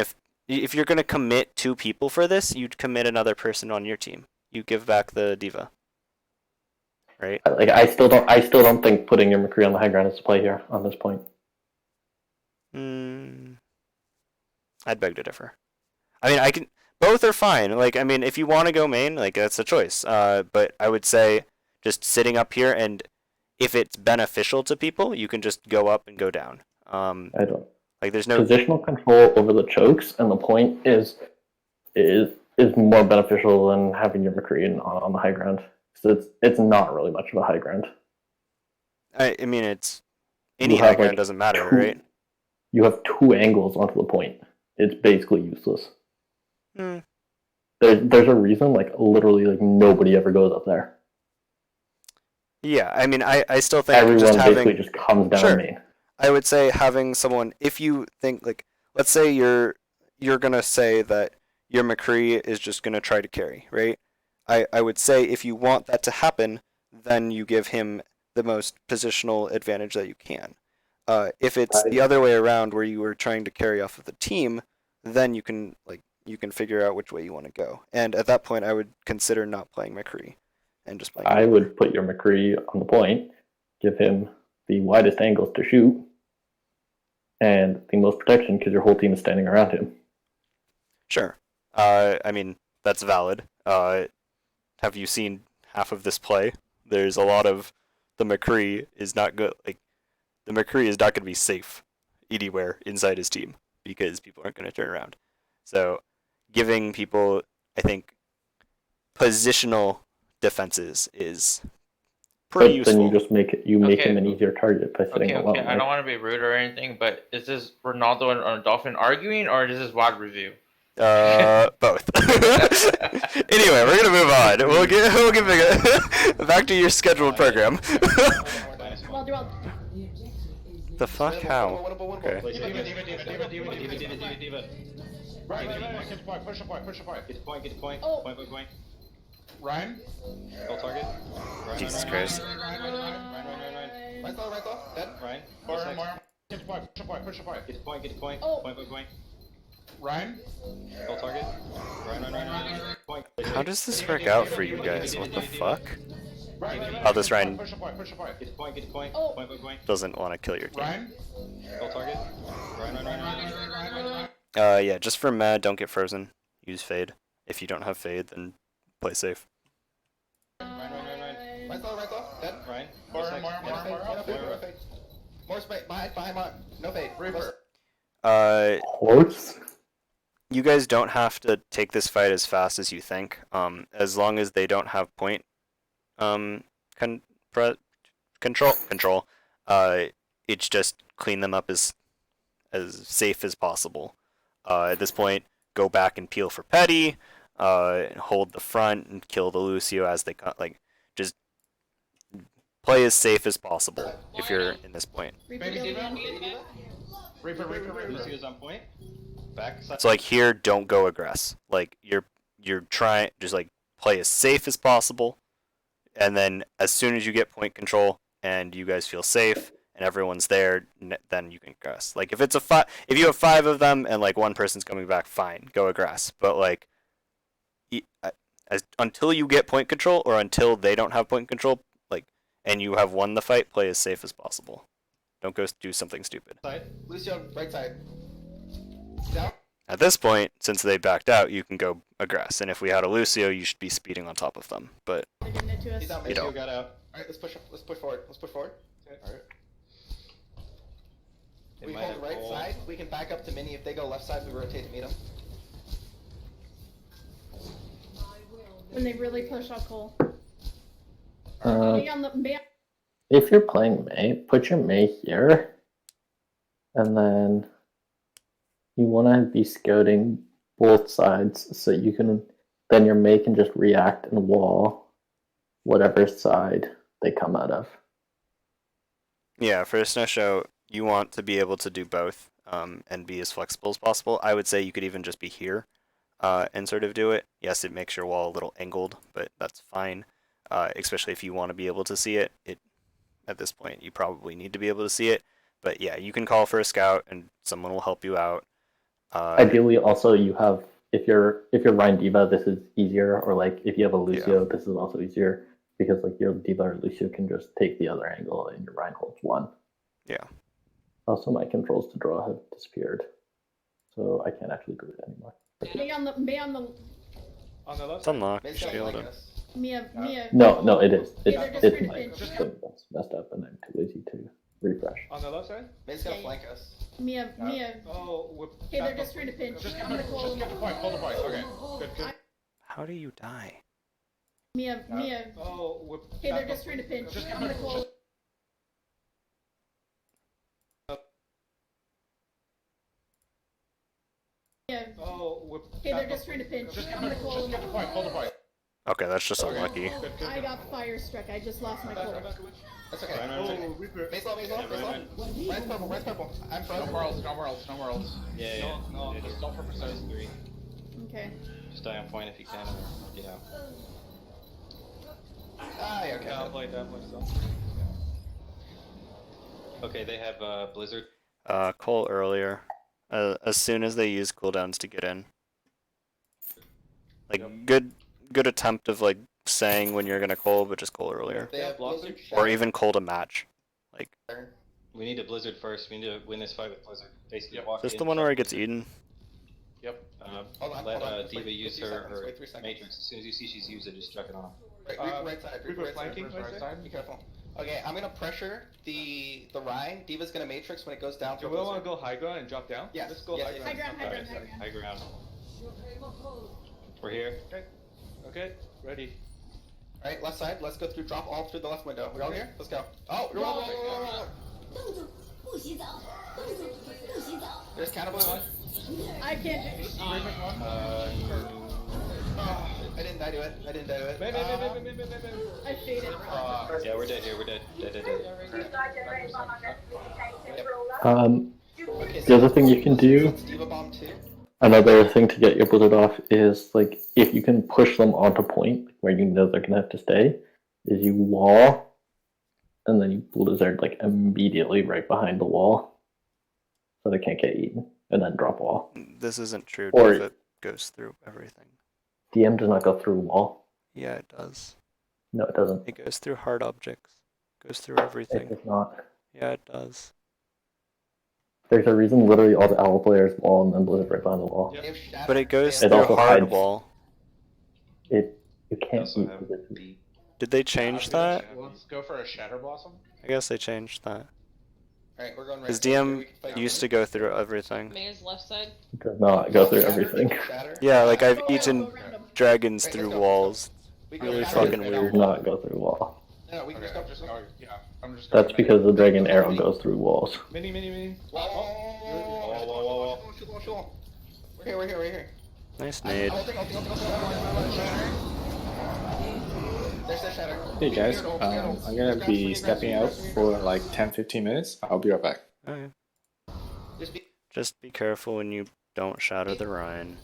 if you're gonna commit 2 people for this, you'd commit another person on your team. You give back the D.Va, right? Like I still don't think putting your McCree on the high ground is the play here on this point. I'd beg to differ. I mean, both are fine. Like, I mean, if you want to go main, like, that's a choice. But I would say just sitting up here, and if it's beneficial to people, you can just go up and go down. I don't. Like, there's no... Positional control over the chokes, and the point is more beneficial than having your McCree on the high ground. So it's not really much of a high ground. I mean, it's... Any You high have, ground like, doesn't matter, 2 right? You have 2 angles onto the point. It's basically useless. There's a reason, like, literally, like, nobody ever goes up there. Yeah, I mean, I still think Everyone just having... basically just comes down Sure. main. I would say having someone, if you think, like, let's say you're gonna say that your McCree is just gonna try to carry, right? I would say if you want that to happen, then you give him the most positional advantage that you can. If it's the other way around, where you were trying to carry off of the team, then you can figure out which way you want to go. And at that point, I would consider not playing McCree and just playing. I would put your McCree on the point, give him the widest angles to shoot, and the most protection because your whole team is standing around him. Sure. I mean, that's valid. Have you seen half of this play? There's a lot of the McCree is not good. Like, the McCree is not going to be safe anywhere inside his team because people aren't going to turn around. So, giving people, I think, positional defenses is pretty But then useful. you just make him an easier target by sitting Okay, alone. okay. I don't want to be rude or anything, but is this Ronaldo and Dolphin arguing, or is this WAD review? Both. Anyway, we're gonna move on. We'll get back to your scheduled program. Well, well. The fuck? How? Okay. Right, get the point, push the point, push the point. Get the point, get the point. Oh. Point. Ryan? Go target. Ryan, Jesus Ryan, Christ. Ryan. Right though, dead. Ryan. More, What's next? more. Get the point, push the point, push the point. Get the point, get the point. Oh. Point. Ryan? Go target. Ryan. Point. How does this work out for you guys? What the fuck? Right, Oh, this Ryan push the point, push the point. Get the point, get the point. Oh. Point. doesn't want to kill your team. Ryan? Go target. Ryan. Yeah, just for mad, don't get frozen. Use Fade. If you don't have Fade, then play safe. Ryan. Right though, dead. Ryan. More, What's next? more. More fade. Behind, Mark. No fade. Reaper. Horse? You guys don't have to take this fight as fast as you think. As long as they don't have point control. It's just clean them up as safe as possible. At this point, go back and peel for Petty, hold the front and kill the Lucio as they just play as safe as possible if you're in this point. Reaper Baby building Diva? in. Reaper. Lucio's on point. Back. Side. So like here, don't go aggress. Like you're trying just like play as safe as possible, and then as soon as you get point control and you guys feel safe and everyone's there, then you can aggress. Like if it's if you have 5 of them and like one person's coming back, fine, go aggress. But like until you get point control or until they don't have point control, like and you have won the fight, play as safe as possible. Don't go do something stupid. Side. Lucio, right side. Down. At this point, since they backed out, you can go aggress. And if we had a Lucio, you should be speeding on top of them. But They're getting it to us. He's out. You Lucio don't. got out. Alright, let's push forward. Alright. They We might hold have right pulled. side. We can back up to mini. If they go left side, we rotate to meet them. When they really push, I'll call. Uh, Be on the be on- if you're playing May, put your May here, and then you want to be scouting both sides so you can. Then your May can just react and wall whatever side they come out of. Yeah, for a snow show, you want to be able to do both and be as flexible as possible. I would say you could even just be here and sort of do it. Yes, it makes your wall a little angled, but that's fine. Especially if you want to be able to see it. At this point, you probably need to be able to see it. But yeah, you can call for a scout, and someone will help you out. Ideally, also you have if you're Ryan Diva, this is easier, or like if you have a Lucio, this is also easier because like your Diva or Lucio can just take the other angle, and your Ryan holds one. Yeah. Also, my controls to draw have disappeared, so I can't actually do it anymore. be on the On the left It's side. unlocked. May's gonna flank Shielded. us. Mia. No, it is. Yeah, they're just It's trying to my pinch. thing that's messed up, and I'm too lazy to refresh. On the left side? May's gonna Yeah, flank us. Mia. Oh, we're Hey, they're back just up. trying to pinch. Just I'm gonna call just get the point. Hold the point. Okay. Good. How do you die? Mia. Oh, we're Hey, they're back just up. trying to pinch. Just I'm gonna call. Oh, we're Hey, they're back just up. trying to pinch. Just I'm gonna call. get the point. Hold the point. Okay, that's just unlucky. I got fire struck. I just lost my Back, call. back, back. That's okay. Oh, Reaper. Mace low. Red's purple. I'm No frozen. more else. No more else. No more else. Yeah. No, Yeah, just don't for precise. 3. Okay. Just die on point if you can, or get out. Ah, yeah, okay. Downplay stuff. Okay, they have Blizzard. Call earlier. As soon as they use cooldowns to get in. Like good attempt of like saying when you're gonna call, but just call earlier. They have Blizzard? Blizzard Or even call to match. Like Shatter. We need a Blizzard first. We need to win this fight with Blizzard. Basically, Yep. walk is this in, the one shut where it the gets Blizzard. eaten? Yep. Let Let's Diva wait use 3 her, seconds, her wait 3 seconds. matrix. As soon as you see she's used it, just chuck it on her. Right side. Reaper Right flanking, side. right side. Be careful. Okay, I'm gonna pressure the Rhine. Diva's gonna matrix when it goes down Do to we a want to Blizzard. go high ground and drop down? Yes, Let's go yes, high yes. ground. High ground. Alright, high ground. We're here. Okay, ready. Alright, left side. Let's go through. Drop all through the left window. We all here? Let's go. Oh, roll. There's cannibal one. I can't do. I didn't die to it. Maybe. I faded. Yeah, we're dead here. We're dead. Dead. Okay, The other thing you can do, it's Diva bomb too. another thing to get your blizzard off is like if you can push them onto point where you know they're gonna have to stay, is you wall, and then you blizzard like immediately right behind the wall, so they can't get eaten, and then drop wall. This isn't true Or- if it goes through everything. DM does not go through wall. Yeah, it does. No, it doesn't. It goes through hard objects. Goes through It everything. does not. Yeah, it does. There's a reason literally all the owl players wall and then blizzard right behind the wall. They have shatter, But it goes they It through have- also hard hides- wall. You We can't also eat have blizzard. B. Did they change that? Let's go for a Shatter Blossom. I guess they changed that. Alright, we're going right. Because We DM can fight used on to go through everything. Mayor's left side. It does not go through Shatter, everything. Shatter. Yeah, like I've Go eaten around 'em. dragons Right, through let's go, walls. We go Really shatter fucking right weird. Does now. not go through wall. No, we can Okay, just go. I'm just going. Yeah, I'm just. That's going because the dragon arrow goes through walls. Mini. Whoa. Shoot the wall. We're here. Nice I'm nade. ulting. There's the shatter. Hey guys, I'm gonna be stepping out for like 10-15 minutes. I'll be right back. Okay. Just be. Just be careful when you don't shatter the Rhine.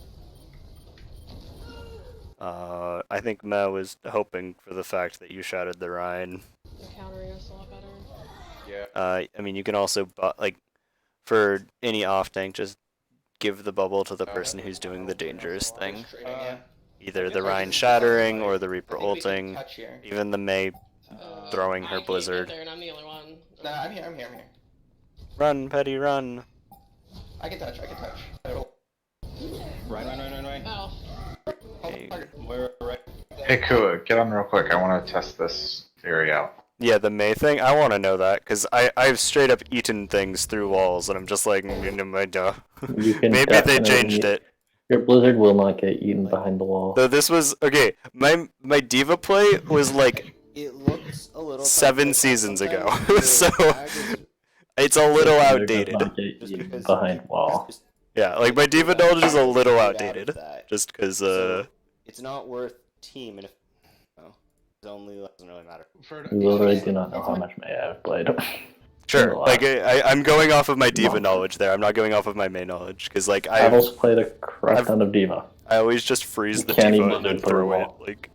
I think Mel was hoping for the fact that you shattered the Rhine. They're countering us a lot better. Yeah. I mean, you can also, like, for any off tank, just give the bubble to the person who's doing the dangerous thing. Straight in, yeah. Either the Rhine shattering or the Reaper I think we can ulting. touch here. Even the May throwing her blizzard. There, and I'm the only one. Nah, I'm here. Run, Petty, run! I can touch. Right. Oh. Okay. We're right. Hey, Kua, get on real quick. I want to test this theory out. Yeah, the May thing, I want to know that, because I've straight up eaten things through walls, and I'm just like, my duh. You can Maybe they definitely- changed it. Your Blizzard will not get eaten behind the wall. Though this was okay. My diva play was like It looks a little 7 tough seasons ago, sometimes. so The lag is it's a little Blizzard does outdated. not get just eaten because behind wall. just- Yeah, like my diva knowledge is a little Get out of outdated, that. just because So, it's not worth team, and if it's only doesn't really matter. You literally do not know how much May I have played. sure. a lot. Like I'm going off of my diva knowledge there. I'm not going off of my main knowledge because like Adults played a crap ton of Diva. I always just freeze You the can't diva even and then do it for a throw it. wall. Like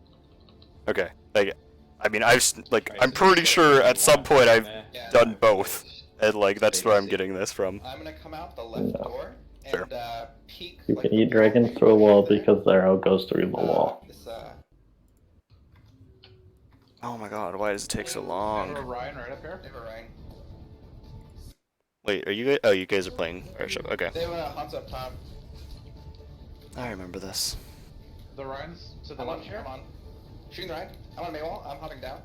okay, like I mean I'm pretty sure at some point I've Yeah. done both, and like that's where I'm getting this from. I'm gonna come out the left No. door and Sure. peek. You like, can the eat dragons right through a wall exit. because the arrow goes through the wall. This, Oh my god, why does it take so long? Ryan right up here. they have a Ryan. Wait, are you guys? Oh, you guys are playing Airship. Okay, They have a Hans up top. I remember this. The Ryan's to the I'm on left here. I'm on. Shooting the Ryan. I'm on Maywall. I'm hopping down.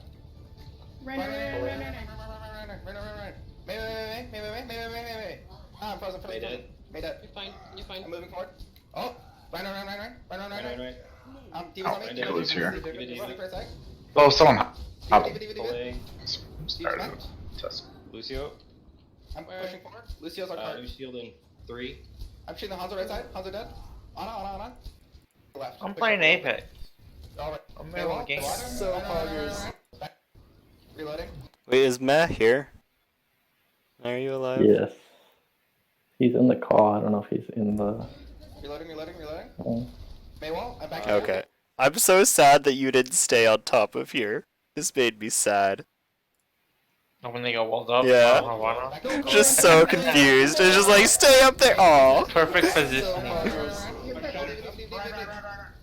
Run, run, run, run, run, run. May. Ah, I'm frozen. May dead. May dead. You're fine. You're fine. I'm moving forward. Oh, run. Right. Diva's on me. Ryan Diva's was here. left for a sec. Oh, someone hop. Diva. Belay. Started test. Lucio. I'm pushing forward. Lucio's our New card. shield in 3. I'm shooting the Hanzo right side. Hanzo dead. On. Left. I'm Push playing forward. Apex. Alright. I'm Maywall, in the game. water. So Run. Back. Reloading. Wait, is Matt here? Are you alive? Yes. He's in the call. I don't know if he's in the. Reloading. Oh. Maywall, I'm back. Okay. I'm so sad that you didn't stay on top of here. This made me sad. Oh, when they go walled up. Yeah. Why not? Back to Just so confused. It's just like, stay up there. Aw. Perfect positioning.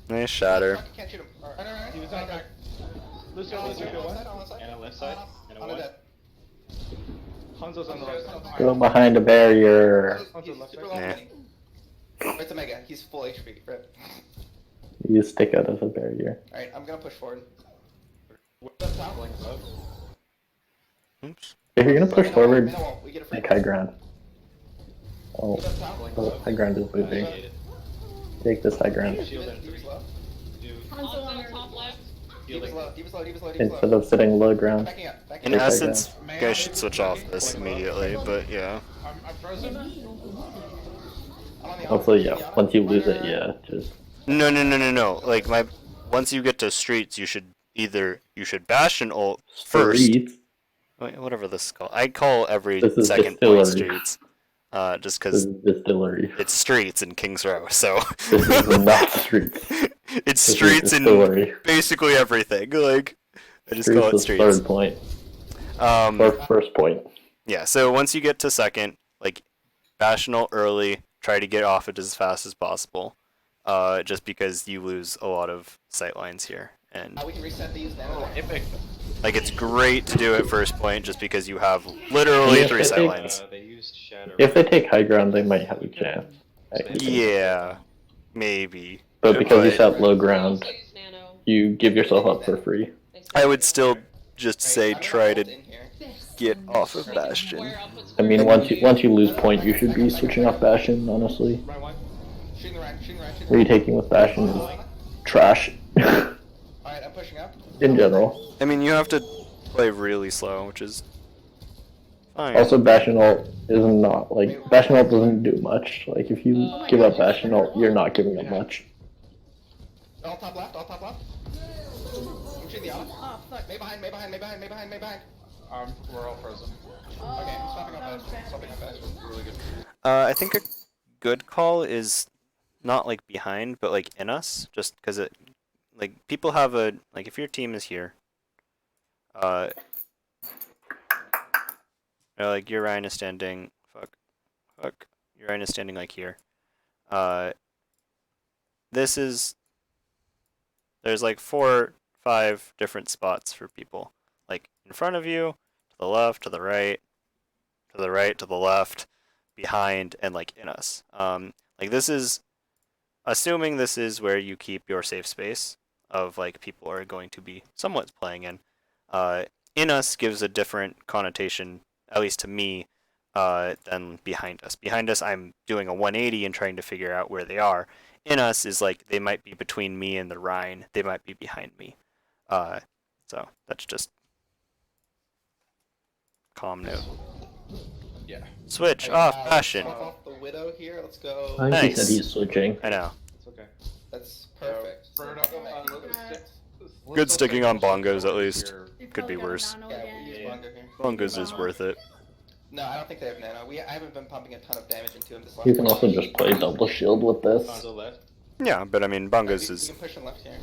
Nice shatter. Can't shoot him. He was on back. Lucio, On Lucio, one one. side, on one side. And a left side. And a On one. dead. Hanzo's on the right side. Go behind a barrier. He's left super side. low Yeah. money. It's Omega. He's full HP. Rip. You stick out as a barrier. Alright, I'm gonna push forward. Up top. Oops. If you're gonna push Minnow forward, wall, we get a free. take high ground. Oh, Up top. oh, high ground is moving. Negated. Take this high ground. Shield in 3. Diva's low. Do Hanzo on top left. Diva's healing. low. Diva's low. Instead of sitting low ground. Backing up. In Backing up. essence, you guys should switch off this immediately, but yeah. I'm frozen. I'm on the Also, island. yeah, once you lose it, yeah, just No. Like, once you get to streets, you should bash and ult first. streets. Wait, whatever this is called. I call every This is second point distillery. streets. Just This because is distillery. it's streets in King's Row, so. This is not streets. It's This is streets in distillery. basically everything. Like, I just call it is streets. third point. Or first point. Yeah, so once you get to second, like, bash and ult early, try to get off it as fast as possible. Just because you lose a lot of sight lines here. And, We can reset these now. Epic. like, it's great to do it first point just because you have literally Yeah, 3 I sight think- lines. They used Shatter. If they take high ground, they might have a chance. Yeah, maybe. But because you But- set low ground, Use Nano. you give yourself up for free. I would still just say I'm try gonna to ult in here. get off of Bastion. Square up with I square. mean, once you lose point, you should be switching off Bastion. Honestly, Right one. Shooting the right. retaking with Bastion is trash Alright, I'm pushing up. in general. I mean, you have to play really slow, which is fine. Also, Bastion ult is not like Bastion ult doesn't do much. Like if you give up Bastion ult, you're not giving up much. All top left. I'm shooting the auto. Oh, fuck. May behind. We're all frozen. Okay, I'm stopping up fast. Really good. I think a good call is not like behind, but like in us, just because it, like people have a like if your team is here, or like your Ryan is standing, your Ryan is standing like here. There's like 4, 5 different spots for people, like in front of you, to the left, to the right, to the right, to the left, behind, and like in us. Like this is, assuming this is where you keep your safe space of like people are going to be somewhat playing in. In us gives a different connotation, at least to me, than behind us. Behind us, I'm doing a 180 and trying to figure out where they are. in us is like they might be between me and the Rhine. They might be behind me. So that's just calm note. Yeah. Switch Hey, off let's passion. drop off the widow here. Let's go. I think he said Nice. he's switching. I know. It's okay. That's perfect. Frodo, Good sticking on bongos at least. You Could be probably got a worse. nano Yeah, again. we use Bongo here. Bongos is worth it. No, I don't think they have nano. I haven't been pumping a ton of damage into him this last You can one. also just play double shield with this. Hanzo left. Yeah, but I mean, bongos We is. can push him left here.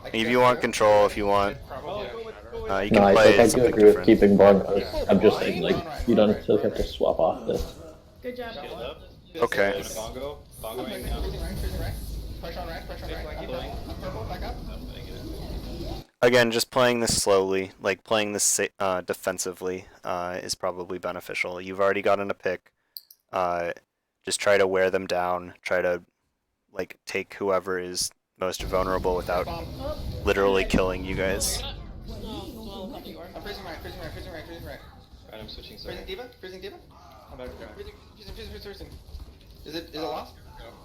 I can If go you want through. control, if you want, you No, can I play think I do something agree with different. keeping bongos. I'm just saying, like, you don't necessarily have to swap off this. Good job. Shield up. Okay. There's a bongo. Bongo Freezing right now. right, freezing right. Push on right, push on right. I'm purple, I'm purple, back up. Again, just playing this slowly, like playing this defensively, is probably beneficial. You've already gotten a pick. Just try to wear them down. Try to, like, take whoever is most vulnerable without Bomb. literally killing you guys. I'm freezing right, freezing right, freezing right, freezing right. Alright, I'm switching Freezing side. Diva, freezing Diva. I'm back. Freezing. Is it lost?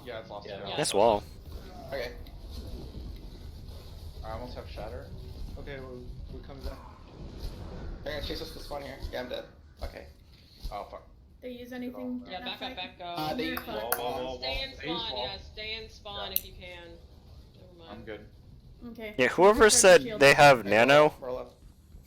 Yeah, it's lost. Yeah. Nice wall. Okay. I almost have shatter. Okay, what comes in? They're gonna chase us to spawn here. Yeah, I'm dead. Okay. Oh fuck. They use anything? Yeah, in that back up, fight? back up. They They're Wall, fucked. wall, wall, Stay in wall. spawn, wall. yeah, stay in spawn if you can. Never I'm mind. good. Okay. Yeah, whoever Start the said shield. they have nano, Roll up.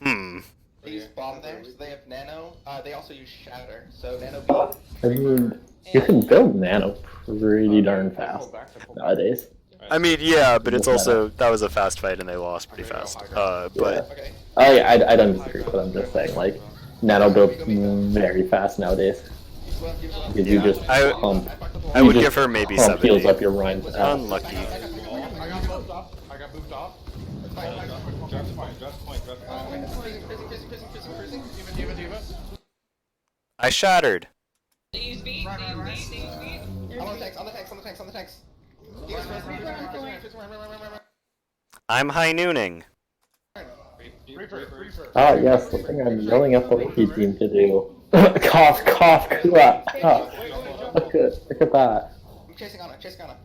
hmm. They use bomb there, so they have nano. They also use shatter. So nano beam. I mean, you can build nano pretty darn fast nowadays. I mean, yeah, but it's also, that was a fast fight and they lost pretty fast. But Okay. I don't disagree, but I'm just saying, like, nano builds very fast nowadays. Because you just I- pump. I you would just give her maybe pump heals 70. up your Rhine. Unlucky. I got moved off. It's fine. Drop point, drop point, drop point. Freezing. Diva. I shattered. They use beat, they use beat, they use beat. There's I'm on the the- tanks, on the tanks. Diva's freezing right. I'm high nooning. Reaper. Ah, yes, the thing I'm yelling at the rookie team to do. Cough, cough. Look at that. I'm chasing Ana.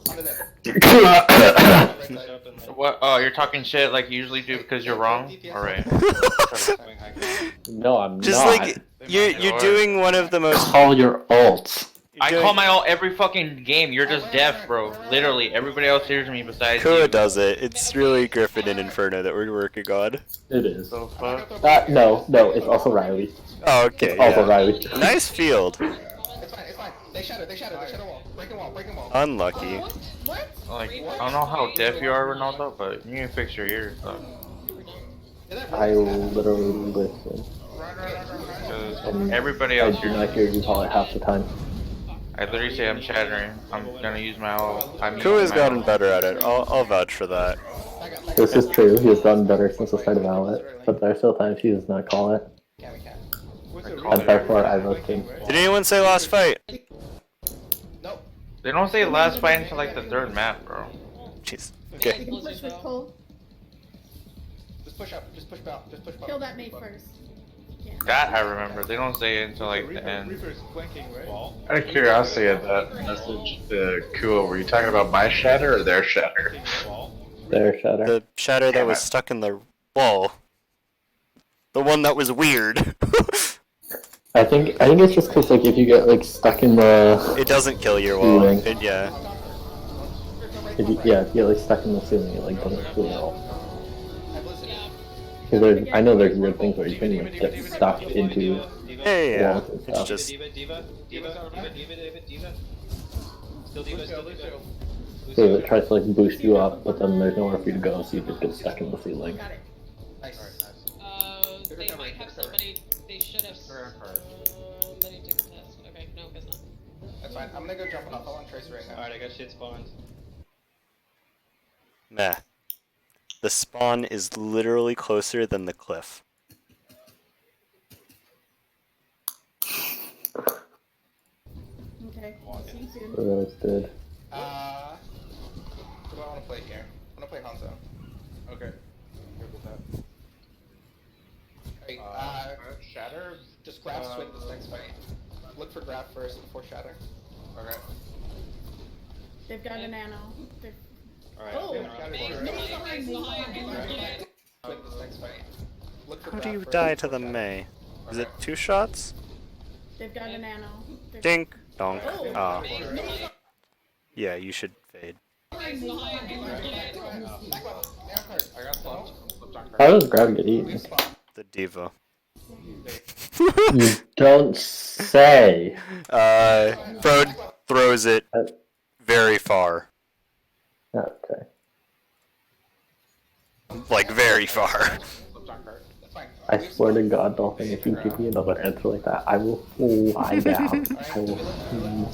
Under there. Push up and like What? Oh, you're talking shit like you usually do because you're wrong. All right. going high ground. No, I'm Just not. like, you're doing one of the most. Call your ults. I call my ult every fucking game. You're just deaf, bro. Literally, everybody else hears me besides Kua you. does it. It's really Griffin and Inferno that we're working on. It is. So fuck. No, it's also Riley. Oh, okay. Also Yeah. Riley. Nice field. It's fine. They shatter wall. Breaking wall. Unlucky. What? Like, I don't know how deaf you are, Ronaldo, but you can fix your ears, though. I literally listen. Because everybody I else, do not hear you probably half the time. I literally say I'm shattering. I'm gonna use my ult. I'm Kua's using my gotten ult. better at it. I'll vouch for that. This is true. He has done better since the start of Outlet, but there are still times he does not call it. And therefore, I vote King. Did anyone say last fight? Nope. They don't say last fight until like the third map, bro. Jeez. You Okay. can push with Cole. Just push up. Just push back. Kill that mate first. Yeah. That I remember. They don't say it until like the end. Reaper's flanking, right? Wall. Out of curiosity, at that message to Kua, were you talking about my shatter or their shatter? Wall. There, Shatter. The shatter that was stuck in the wall. The one that was weird. I think it's just because like if you get like stuck in the It doesn't kill your wall. Ceiling. Yeah. if you get like stuck in the ceiling, it like doesn't kill you at all. Because I know there's weird things where you can like get stuck into Yeah, yeah. walls and It's stuff. just Diva. Still Diva. So it tries to like boost you up, but then there's nowhere for you to go, so you just get stuck in the ceiling. Got it. Nice. They might have somebody, they should have somebody to contest. Okay, no, guess not. That's fine. I'm gonna go jump off. I want Tracer right now. Alright, I got shit spawned. meh. The spawn is literally closer than the cliff. Okay. See you soon. Roasted. Who do I want to play here? I want to play Hanzo. Okay. Good with that. Hey, Shatter. just grab Swing this next fight. Look for grab first before Shatter. Okay. They've got a nano. They've... Alright, Oh! Maze behind. Win this next fight. Look for How do trap you first. die to the Mei? Is it 2 shots? They've got a nano. They've... Dink, donk. Oh! Ah, Maze behind. yeah, you should fade. Maze behind. Back up. Down card. I got flipped. Flipped on How card. does grab get We eaten? spawn. The diva. You don't say. Frode throws it very far. Okay. Like, very far. Flipped on card. That's fine. I swear to God, Dolphin, if you give me another answer like that, I will fly down.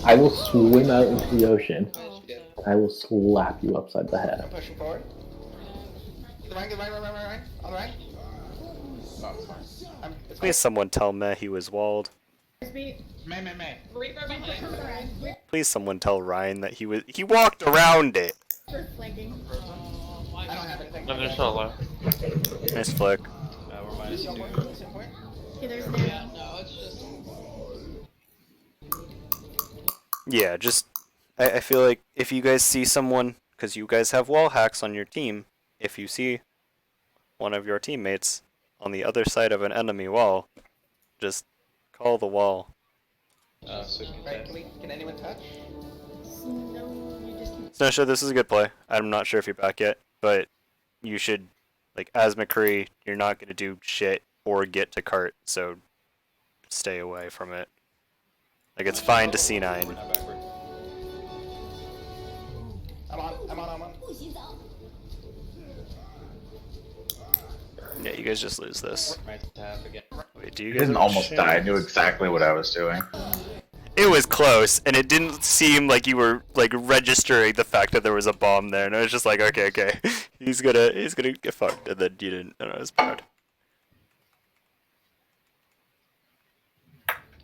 I will swim out into the ocean. Oh, shit. I will slap you upside the I'm head. pushing forward. Get the right. On the right. It's Please someone tell Meh he was walled. May. Reaper behind. Please someone tell Ryan that he walked around it. First flanking. I don't have anything. No, they're still alive. Nice flick. we're minus 2. Okay, there's Yeah, nano. no, it's just. Yeah, just I feel like if you guys see someone, because you guys have wall hacks on your team, if you see one of your teammates on the other side of an enemy wall, just call the wall. Right, can anyone touch? No, you just... Snowshow, this is a good play. I'm not sure if you're back yet, but you should, like, as McCree, you're not going to do shit or get to cart, so stay away from it. Like, it's fine to C9. I'm on. Yeah, you guys just lose this. Wait, do you He guys didn't have almost shit? die. I knew exactly what I was doing. It was close, and it didn't seem like you were, like, registering the fact that there was a bomb there, and I was just like, okay. He's gonna get fucked, and then you didn't, and I was proud.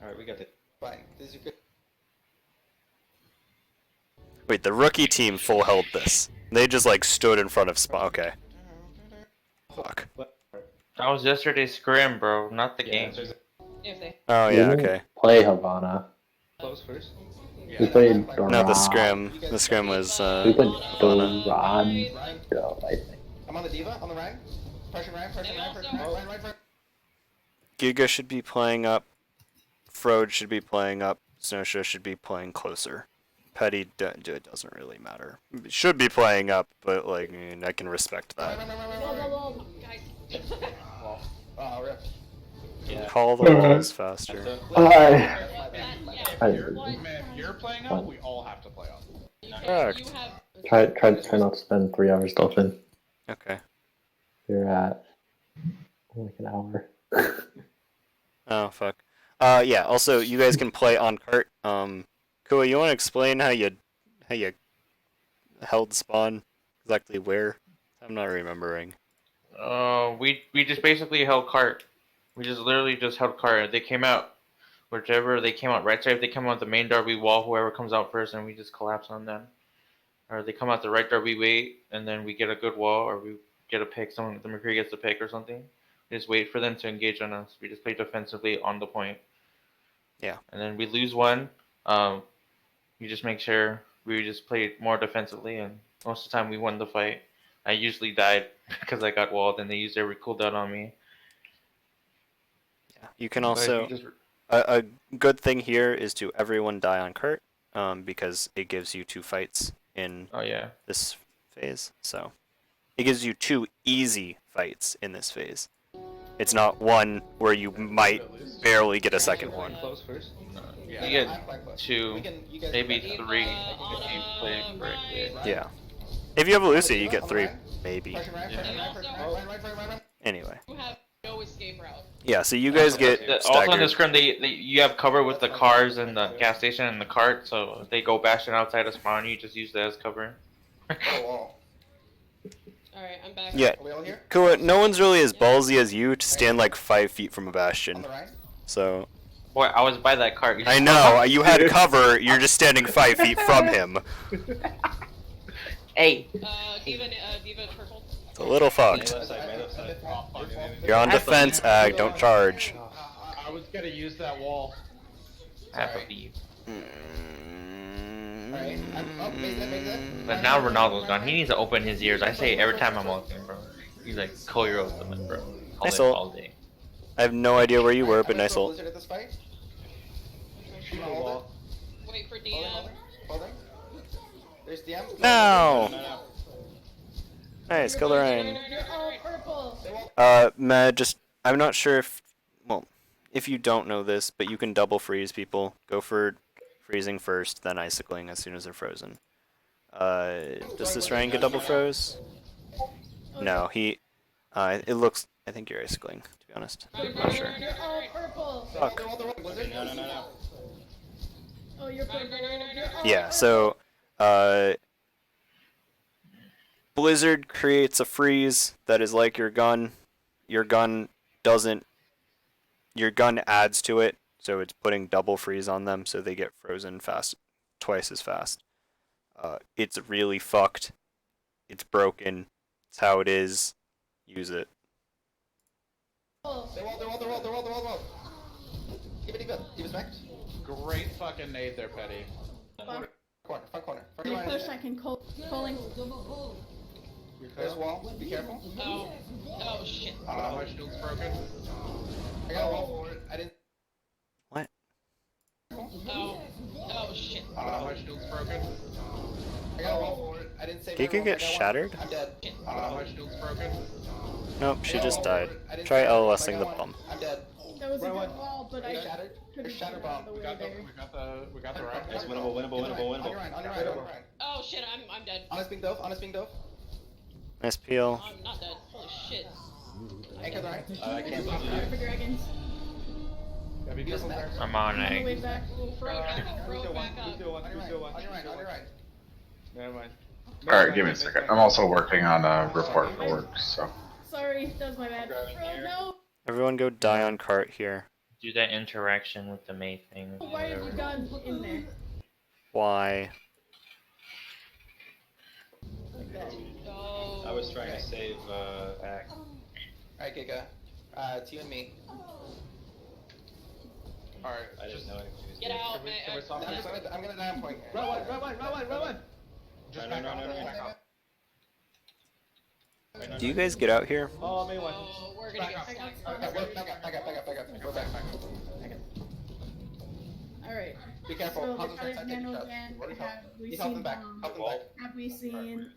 Alright, we got it. Fine. This is good. Wait, the rookie team full held this. They just, like, stood in front of spawn. Okay. Fuck. That was yesterday's scrim, bro, not the game. If they. Oh, We yeah, didn't okay. Play Havana. Close first. We played No, the Dorado. scrim. The scrim was, We played Havana. Dorado, I think. I'm on the diva, on the right. Pressure right. Right. Giga should be playing up. Frode should be playing up. Snowshow should be playing closer. Petty, it doesn't really matter. Should be playing up, but, like, I can respect that. Whoa. Guys. Oh, rip. Call the walls faster. I May, if you're playing up, we all have to play up. Correct. You have. try not to spend 3 hours, Dolphin. Okay. You're at like an hour. Oh, fuck. Yeah, also, you guys can play on cart. Kua, you want to explain how you held spawn? Exactly where? I'm not remembering. We just basically held cart. We just literally just held cart. They came out, whichever they came out right side. If they come out the main derby wall, whoever comes out first, and we just collapse on them. Or they come out the right derby, wait, and then we get a good wall, or we get a pick. Someone, the McCree gets a pick or something. We just wait for them to engage on us. We just play defensively on the point. Yeah. And then we lose one. We just make sure we just play more defensively, and most of the time we won the fight. I usually died because I got walled, and they used every cooldown on me. Yeah. You can But also... you just- A good thing here is to everyone die on cart, because it gives you 2 fights in Oh yeah. this phase. So it gives you 2 easy fights in this phase. It's not one where you might barely get a second one. Close first. You get 2, maybe 3 if you play correctly. Yeah. If you have Lucy, you get 3, maybe. Anyway. You have no escape route. Yeah, so you guys get Also in the staggered. scrim, you have cover with the cars and the gas station and the cart, so if they go bashing outside of spawn, you just use that as cover. Alright, I'm back. Yeah. Are we all here? Kua, no one's really as ballsy as you to stand like 5 feet from a On bastion. the right. So, Boy, I was by that cart. I know, you had cover, you're just standing 5 feet from him. Hey. Diva purple. It's a little fucked. Left side. You're on defense, Ag, don't charge. I was gonna use that wall. I believe. Alright, Right? Oh, makes it. But now Ronaldo's gone. He needs to open his ears. I say every time I'm looking, bro. He's like, call your ultimate, bro. Nice Call it ult. all day. I have no idea where you were, but nice ult. Blizzard at this fight. Shoot the wall. Wait for Hold DM. it. Hold it. There's DM. No! No. Nice, kill the Ryan. You're all purple. Mad, just, I'm not sure if, well, if you don't know this, but you can double freeze people. Go for freezing first, then icicling as soon as they're frozen. Does this Ryan get double froze? No, he, it looks, I think you're icicling, to be honest. I'm not sure. You're all purple. Fuck. No. Oh, you're purple. You're all Yeah, so, Blizzard creates a freeze that is like your gun. Your gun doesn't. Your gun adds to it, so it's putting double freeze on them, so they get frozen fast, twice as fast. It's really fucked. It's broken. It's how it is. Use it. purple. They're wall. Keep it even. Keep it back. Great fucking nade there, Petty. Front corner. You push, I can calling. There's wall. Be careful. Oh. Oh shit. My shield's broken. I got a wall forward. I didn't. What? Oh. Oh shit. My shield's broken. I got a wall forward. I didn't say. Giga get shattered? I'm dead. My shield's broken. Nope, she just died. Try LSing the bump. I'm dead. That was a good wall, but I Shattered. couldn't There's shattered get out bomb. of the way there. We got the right. It's winnable. On your right. Oh shit. I'm dead. Honest being dove. Nice peel. I'm not dead. Holy shit. Anchor the right. I can't Fire for dragons. Gotta be careful there. I'm on On the way egg. back. Throw back up. On your right. Never mind. Alright, give me a second. I'm also working on a report for work, so. Sorry, that was my bad. Oh, no. Everyone go die on cart here. Do that interaction with the May thing. Why have you gone in there? Why? Like that. Oh. I was trying to save Act. Alright, Giga. It's you and me. Alright, I didn't know anything. Get out. Can we stop this? I'm gonna die on point. Run one. Just No. back off. Do you guys get out here? Oh, May one. Oh, we're gonna get stuck. Back up. Go back. Alright. Be careful. So, Hop the inside, card take nano shots. again. Have we He's hopping seen back. Have we seen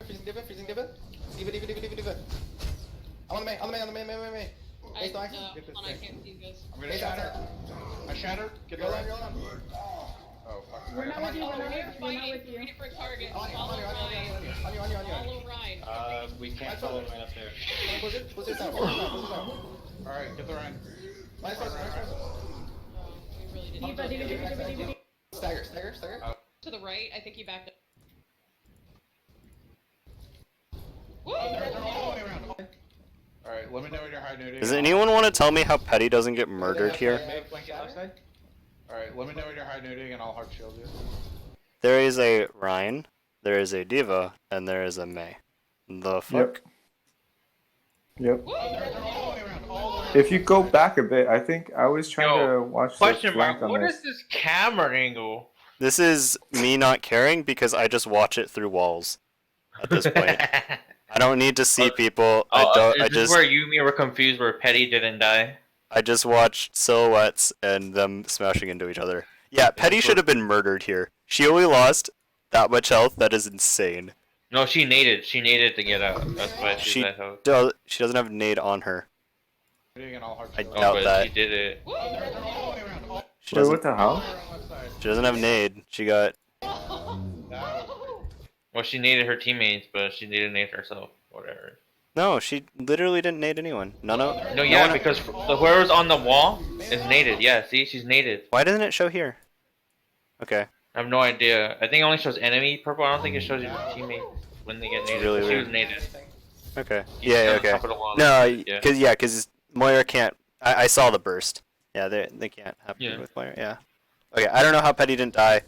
Freezing divot. Diva. On the main. May. I Ace dice. I can't see you guys. I'm gonna Ace shatter. dice. I shattered. Get the Roll right. on. Oh, fuck. We're not with you, Oh, we're not we're with fighting you. three different targets. On Follow Ryan. you. Follow Ryan. We can't follow right up there. Blizzard's out. Alright, get the right. Minus one. Oh, we really didn't. Diva. Stagger. To the right, I think he backed up. They're all the way around. Alright, let me know when you're high nuding. Does anyone want to tell me how Petty doesn't get murdered here? Alright, let me know when you're high nuding and I'll hard shield you. There is a Ryan, there is a Diva, and there is a May. The fuck? Yep. They're all the way around. All the way If you go back a bit, I think I was trying Yo, to watch the Question flank mark, on what this. is this camera angle? This is me not caring because I just watch it through walls at this point. I don't need to see people. Is I this just where you and me were confused where Petty didn't die? I just watched silhouettes and them smashing into each other. Yeah, Petty should have been murdered here. She only lost that much health. That is insane. No, she naded. She naded to get out. That's why she let out. She doesn't have nade on her. and I'll hard I shield. doubt but that. she did it. They're all the way around. All She Wait, doesn't. what the hell? left side. She doesn't have nade. She got. Well, she naded her teammates, but she didn't nade herself. Whatever. No, she literally didn't nade anyone. None of. No, yeah, because whoever's on the wall is naded. Yeah, see, she's naded. Why doesn't it show here? Okay. I have no idea. I think it only shows enemy purple. I don't think it shows you the teammate when they get naded. Really She weird. was naded. Okay. You Yeah. see on the Okay. top of the wall. No, Yeah. because Moira can't. I saw the burst. Yeah, they can't happen Yeah. with Moira. Yeah. Okay. I don't know how Petty didn't die.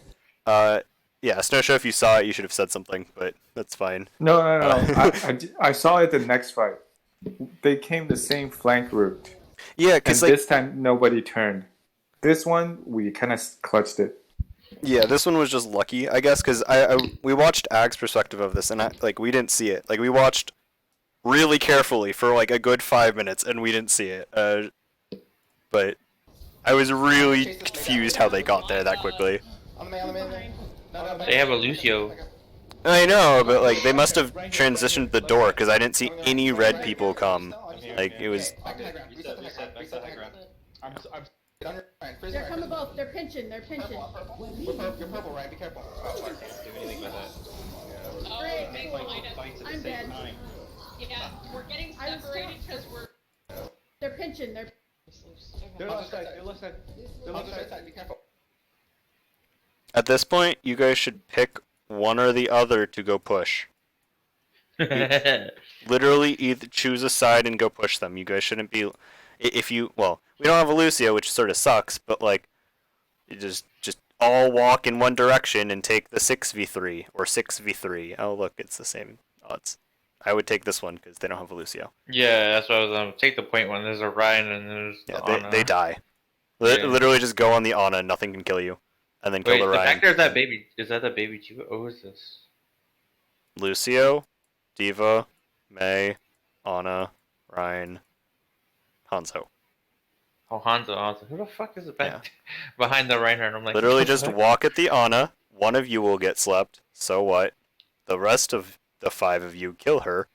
Yeah, Snowshow, if you saw it, you should have said something, but that's fine. No. I saw it the next fight. They came the same flank route. Yeah, And because like this time nobody turned. This one we kind of clutched it. Yeah, this one was just lucky, I guess, because we watched Ag's perspective of this, and we didn't see it. Like, we watched really carefully for like a good 5 minutes, and we didn't see it. But I was really confused how they got there that quickly. On the main, on the main. No, They have a Lucio. I know, but like they must have transitioned the door because I didn't see any red people come. Like it was. Back to high ground. Reset to high ground. I'm Get under Ryan. Freeze They're Ryan. coming both. They're pinching. They're pinching. You're purple, Ryan. Be careful. Can't do anything about that. Oh, Great, they cool. behind us. Fights at the I'm same dead. time. Yeah, we're getting I was separated because we're. They're pinching. They're. They're left side. They're left side. They're On left the right side. side. Be careful. At this point, you guys should pick one or the other to go push. Literally, either choose a side and go push them. You guys shouldn't be. If you we don't have a Lucio, which sort of sucks, but like, you just all walk in one direction and take the 6v3 or 6v3. Oh look, it's the same odds. I would take this one because they don't have a Lucio. Yeah, that's what I was take the point when there's a Ryan and there's Yeah, the Ana. they die. Yeah. Literally, just go on the Ana. Nothing can kill you, and then kill Wait, the the Ryan. fact there's that baby is that the baby too? Oh, who is this? Lucio, Diva, May, Ana, Ryan, Hanzo. Oh, Hanzo. Who the fuck is it back behind the Reinhardt? I'm like, Literally what the just heck? walk at the Ana. One of you will get slept. So what? The rest of the 5 of you kill her,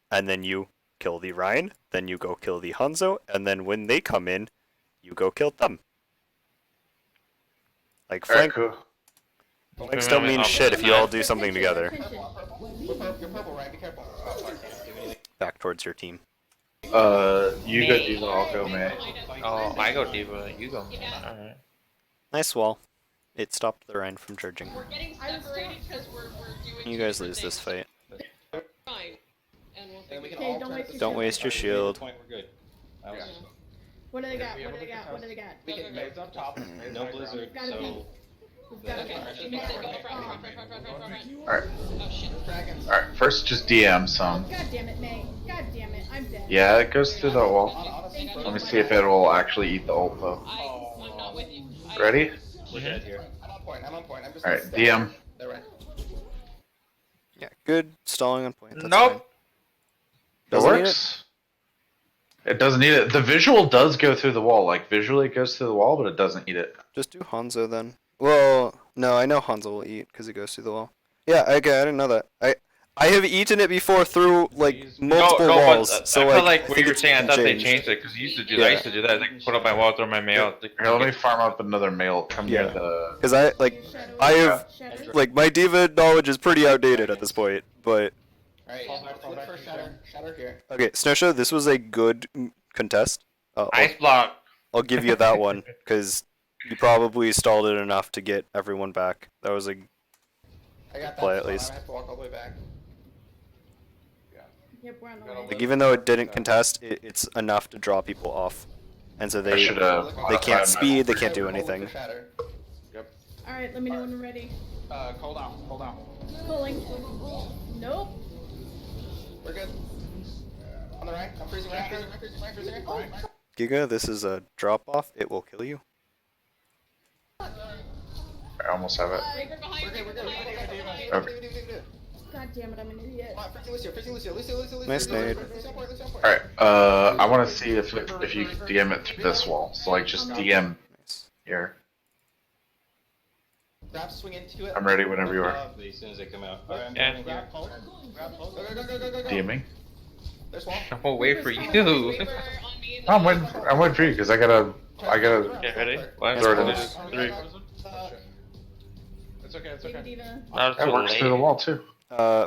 and then you kill the Ryan. Then you go kill the Hanzo, and then when they come in, you go kill them. Like Alright, Frank, cool. Franks don't mean shit if you all do something together. You're purple, Ryan. Be careful. Back towards your team. You go Diva, I'll go May. Oh, I go Diva. You go. Alright. Nice wall. It stopped the Ryan from charging. We're getting separated because we're doing. You guys lose this fight. Fine. And we'll And we figure can Okay, all don't turn waste at your the Don't shield. waste your Alright, shield. Point, we're good. That was- What do they got? What do they got? What do they got? We can Maze on top. Maze No on blizzard, Gotta be. so We've got Okay, to she makes it go front. Alright. Oh shit. dragons. Alright, first just DM some. God damn it, May. God damn it. I'm dead. Yeah, it goes through the wall. Honestly, Let me see if it will actually eat the ult though. I'm not with you. Ready? we're dead here. I'm on point. I'm on point. I'm just. Alright, gonna stay. DM. They're right. Yeah, good stalling on point. That's Nope. fine. It Doesn't need works. It doesn't need it. The visual does go through the wall. Like visually it goes through the wall, but it doesn't eat it. Just do Hanzo then. Well, no, I know Hanzo will eat because it goes through the wall. Yeah, okay, I didn't know that. I have eaten it before through like multiple walls. But, so I like, feel like what think you were it's saying, I thought they changed. changed it because you used to do that. I Yeah. used to do that. Like put up my wall, throw my mail. Here, let me farm up another mail. Come Yeah. near the. Because I have Shadow. like my diva knowledge is pretty outdated at this point. But Alright, let's look for shatter. Shatter here. okay, Snowshow, this was a good contest. Ice block. I'll give you that one because you probably stalled it enough to get everyone back. That was a I got that. Play at so least. I have to walk all the way back. Yep, we're on the way. like even though it didn't contest, it's enough to draw people off, and so I they should have. they can't speed, they can't do anything. Shatter. Alright, let me know when we're ready. Cool down. Cool down. Pulling. Nope. We're good. On the right. I'm freezing right. Freezing right. Oh, Giga, this is a drop off. It will kill you. I almost have it. Breaker behind. We're good. Breaker We're good. behind. Okay. God damn it, I'm an idiot. Come on, freezing Lucio. Freezing Lucio. Lucio. Nice nade. Lucio on point, Lucio on point. Alright, I want to see if you can DM it through this wall. So like just DM Nice. here. Grab, swing into it. I'm ready whenever you are. As soon as they come out. Alright, I'm Yeah. coming here. Grab, hold. Go. DMing. There's wall. I'm gonna wait for you. Reaper on me. I'm waiting for you because I gotta. Get ready. What? Throw it in. Nice. Three. It's okay. It's Diva, okay. diva. That was That too works late. through the wall too.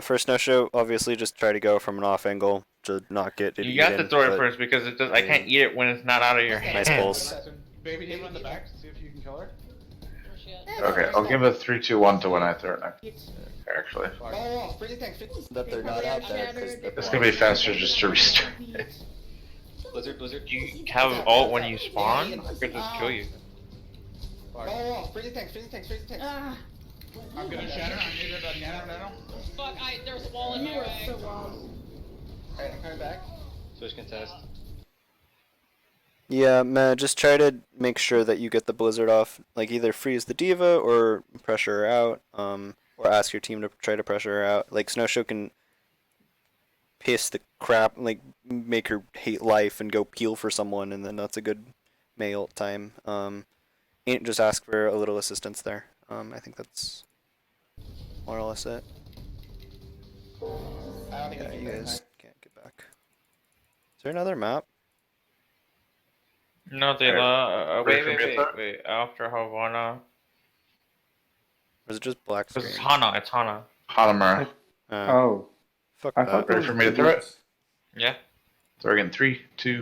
For Snowshow, obviously just try to go from an off angle to not get it You got to eaten, throw it but first because it does. I can't eat it when it's not out of your hand. Nice pulse. Baby Diva in the back. See if you can kill her. Okay, I'll give a 3, 2, 1 to when I throw it next. Actually, Oh, freezing tanks. That they're not out there because it's gonna be faster just to restart. Blizzard. Do you have ult when you spawn? I could just kill you. Oh, freezing tanks. Ah, I'm gonna shatter. I'm needed a nano. Fuck, there's a wall in you my are way. so wrong. Alright, I'm coming back. Switch contest. Yeah, man, just try to make sure that you get the blizzard off. Like either freeze the diva or pressure her out, or ask your team to try to pressure her out. Like Snowshow can piss the crap, like make her hate life and go peel for someone, and then that's a good May ult time. And just ask for a little assistance there. I think that's more or less it. I don't think Yeah, we you can guys can't get back. Is there another map? No, they Ready for me to start? wait. After Havana, Or is it just black this screen? is Hana. It's Hana. Hanamura. Uh, Oh, fuck I that. thought Ready those for me to were throw it? boots. Yeah. So we're getting 3, 2,